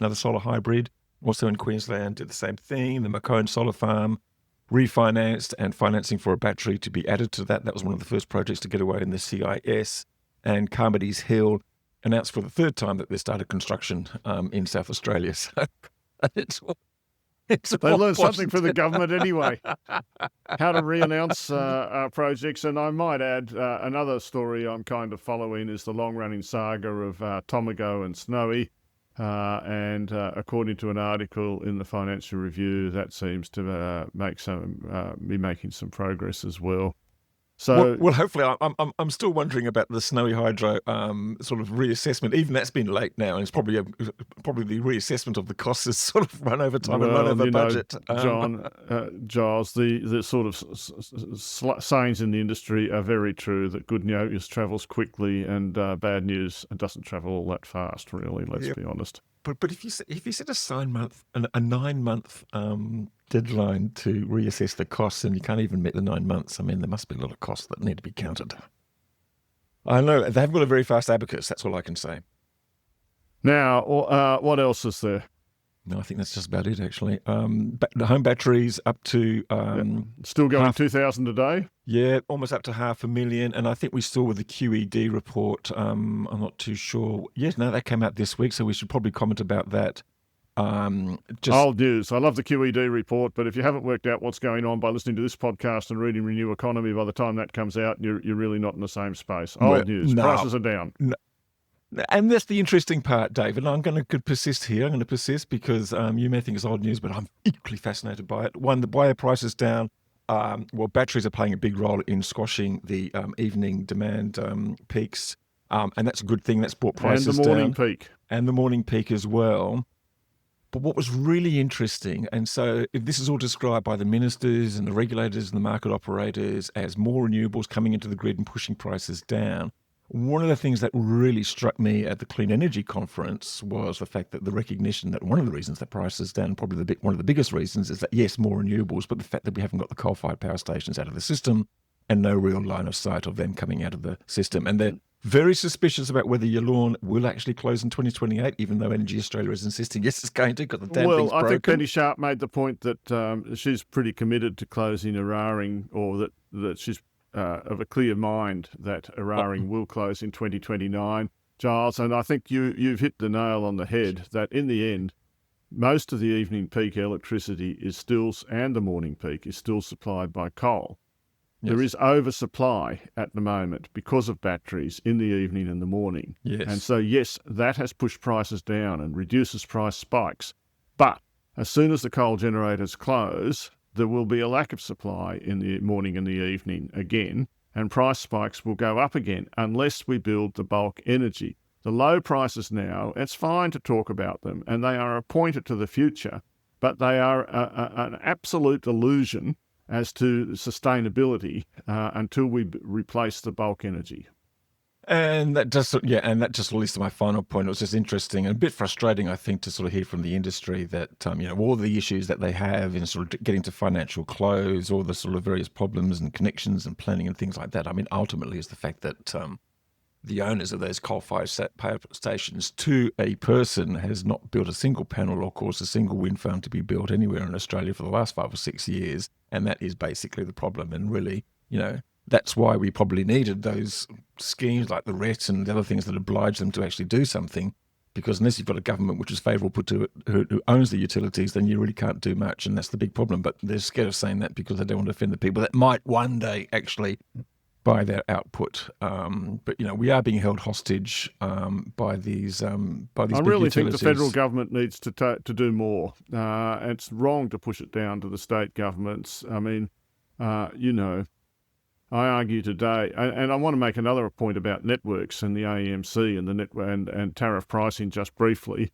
another solar hybrid, also in Queensland, did the same thing. The Macomb Solar Farm refinanced and financing for a battery to be added to that. That was one of the first projects to get away in the CIS. And Carmody's Hill announced for the 3rd time that they started construction in South Australia. So they learned something from the government anyway, how to re-announce projects. And I might add, another story I'm kind of following is the long-running saga of Tomago and Snowy. And according to an article in the Financial Review, that seems to be making some progress as well. So, well, hopefully, I'm still wondering about the Snowy Hydro sort of reassessment. Even that's been late now, and it's probably the reassessment of the costs has sort of run over time and run over budget. Giles, the sort of sayings in the industry are very true. That good news travels quickly, and bad news doesn't travel all that fast. Really, let's be honest. But if you set a 9-month deadline to reassess the costs, and you can't even meet the 9 months, I mean, there must be a lot of costs that need to be counted. I know they've got a very fast abacus. That's all I can say. Now, what else is there? No, I think that's just about it, actually. The home batteries up to... still going 2,000 a day? Yeah, almost up to 500,000. And I think we saw with the QED report, I'm not too sure. Yes, no, that came out this week, so we should probably comment about that. Old news. I love the QED report, but if you haven't worked out what's going on by listening to this podcast and reading Renew Economy, by the time that comes out, you're really not in the same space. Old news. No, prices are down. No. And that's the interesting part, David. I'm going to persist here. I'm going to persist because you may think it's old news, but I'm equally fascinated by it. One, why are prices down? Batteries are playing a big role in squashing the evening demand peaks, and that's a good thing. That's brought prices down. And the morning peak. And the morning peak as well. But what was really interesting, and so if this is all described by the ministers and the regulators and the market operators as more renewables coming into the grid and pushing prices down, one of the things that really struck me at the Clean Energy Conference was the fact that the recognition that one of the reasons that prices down, probably one of the biggest reasons, is that, yes, more renewables, but the fact that we haven't got the coal-fired power stations out of the system and no real line of sight of them coming out of the system. And they're very suspicious about whether Yallourn will actually close in 2028, even though Energy Australia is insisting, yes, it's going to, because the damn thing's broken. Well, I think Penny Sharp made the point that she's pretty committed to closing Eraring, or that she's of a clear mind that Eraring will close in 2029, Giles. And I think you've hit the nail on the head that in the end, most of the evening peak electricity and the morning peak is still supplied by coal. Yes. There is oversupply at the moment because of batteries in the evening and the morning. Yes. And so, yes, that has pushed prices down and reduces price spikes. But as soon as the coal generators close, there will be a lack of supply in the morning and the evening again, and price spikes will go up again unless we build the bulk energy. The low prices now, it's fine to talk about them, and they are a pointer to the future. but they are an absolute illusion as to sustainability until we replace the bulk energy. And that just leads to my final point. It was just interesting and a bit frustrating, I think, to sort of hear from the industry that, all the issues that they have in sort of getting to financial close, all the sort of various problems and connections and planning and things like that. I mean, ultimately is the fact that the owners of those coal-fired power stations to a person has not built a single panel or caused a single wind farm to be built anywhere in Australia for the last 5 or 6 years. And that is basically the problem. And really, that's why we probably needed those schemes like the RET and the other things that oblige them to actually do something, because unless you've got a government which is favourable to it, who owns the utilities, then you really can't do much, and that's the big problem. But they're scared of saying that because they don't want to offend the people that might one day actually buy their output. But we are being held hostage by these I big really think the utilities. federal government needs to do more. It's wrong to push it down to the state governments. I mean, I argue today, and I want to make another point about networks and the AEMC and the network and tariff pricing just briefly.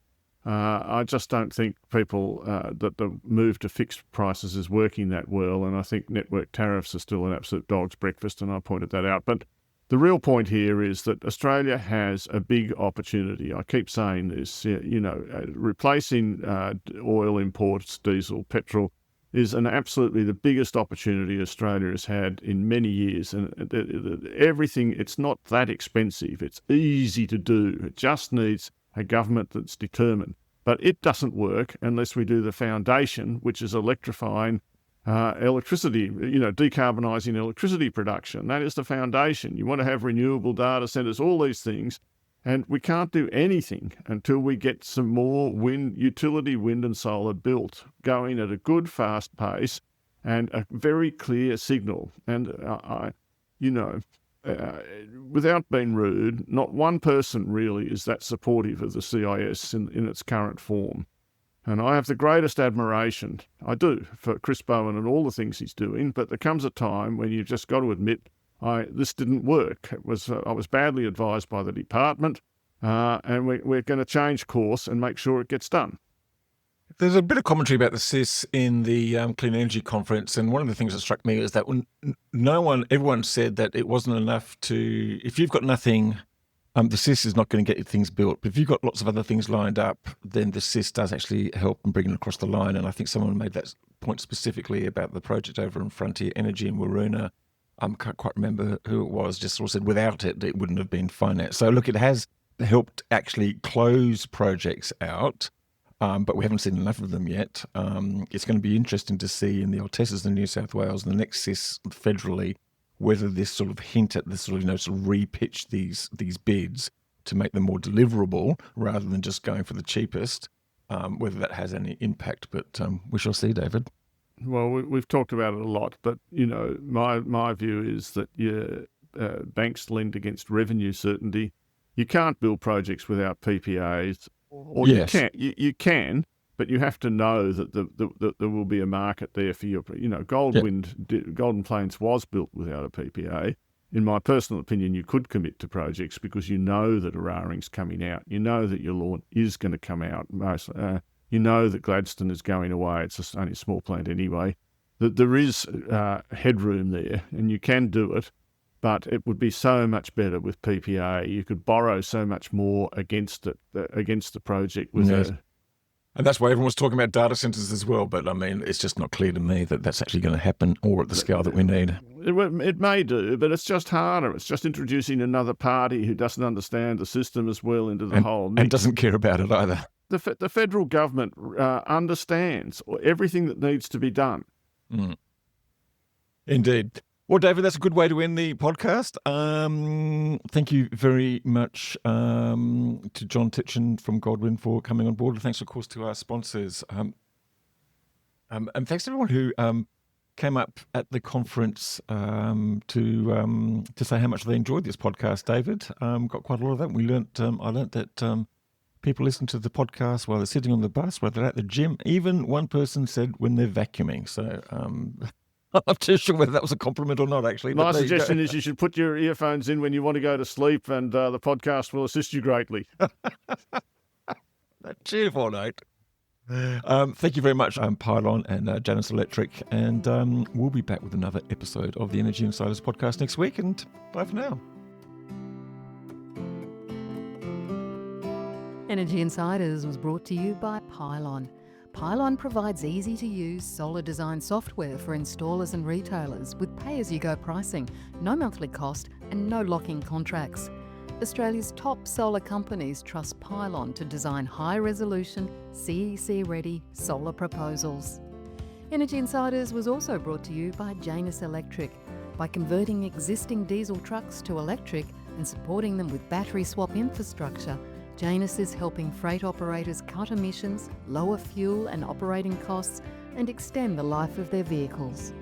I just don't think people that the move to fixed prices is working that well, and I think network tariffs are still an absolute dog's breakfast, and I pointed that out. But the real point here is that Australia has a big opportunity. I keep saying this, replacing oil imports, diesel, petrol, is absolutely the biggest opportunity Australia has had in many years. And everything, it's not that expensive. It's easy to do. It just needs a government that's determined. But it doesn't work unless we do the foundation, which is electrifying electricity, decarbonising electricity production. That is the foundation. You want to have renewable data centres, all these things. And we can't do anything until we get some more utility wind and solar built, going at a good, fast pace and a very clear signal. And, without being rude, not one person really is that supportive of the CIS in its current form. And I have the greatest admiration, I do, for Chris Bowen and all the things he's doing, but there comes a time when you've just got to admit, this didn't work. I was badly advised by the department, and we're going to change course and make sure it gets done. There's a bit of commentary about the CIS in the Clean Energy Conference, and one of the things that struck me is that when everyone said that it wasn't enough if you've got nothing, the CIS is not going to get things built. But if you've got lots of other things lined up, then the CIS does actually help in bringing it across the line. And I think someone made that point specifically about the project over in Frontier Energy in Waroona. I can't quite remember who it was, just sort of said without it, it wouldn't have been financed. So look, it has helped actually close projects out, but we haven't seen enough of them yet. It's going to be interesting to see in the Altessas in New South Wales and the next CIS federally, whether this sort of hint at this sort of re-pitch these bids to make them more deliverable rather than just going for the cheapest, whether that has any impact. But we shall see, David. Well, we've talked about it a lot, but, my view is that banks lend against revenue certainty. You can't build projects without PPAs, or yes. you can, but you have to know that there will be a market there for your, Goldwind, Golden Plains was built without a PPA. In my personal opinion, you could commit to projects because you know that Eraring's coming out. You know that your lawn is going to come out. You know that Gladstone is going away. It's only a small plant anyway. That there is headroom there, and you can do it, but it would be so much better with PPA. You could borrow so much more against it, against the project. And that's why everyone was talking about data centres as well. But, I mean, it's just not clear to me that that's actually going to happen or at the scale that we need. It may do, but it's just harder. It's just introducing another party who doesn't understand the system as well into the whole mix. And doesn't care about it either. The federal government understands everything that needs to be done. Mm. Indeed. Well, David, that's a good way to end the podcast. Thank you very much to John Titchen from Goldwind for coming on board. And thanks, of course, to our sponsors. And thanks to everyone who came up at the conference to say how much they enjoyed this podcast, David. Got quite a lot of that. I learnt that people listen to the podcast while they're sitting on the bus, while they're at the gym. Even one person said when they're vacuuming. So I'm not too sure whether that was a compliment or not, actually. My suggestion is you should put your earphones in when you want to go to sleep, and the podcast will assist you greatly. Cheerful note. Thank you very much, Pylon and Janus Electric. And we'll be back with another episode of the Energy Insiders podcast next week. And bye for now. Energy Insiders was brought to you by Pylon. Pylon provides easy-to-use solar design software for installers and retailers with pay-as-you-go pricing, no monthly cost and no lock-in contracts. Australia's top solar companies trust Pylon to design high-resolution, CEC-ready solar proposals. Energy Insiders was also brought to you by Janus Electric. By converting existing diesel trucks to electric and supporting them with battery swap infrastructure, Janus is helping freight operators cut emissions, lower fuel and operating costs, and extend the life of their vehicles.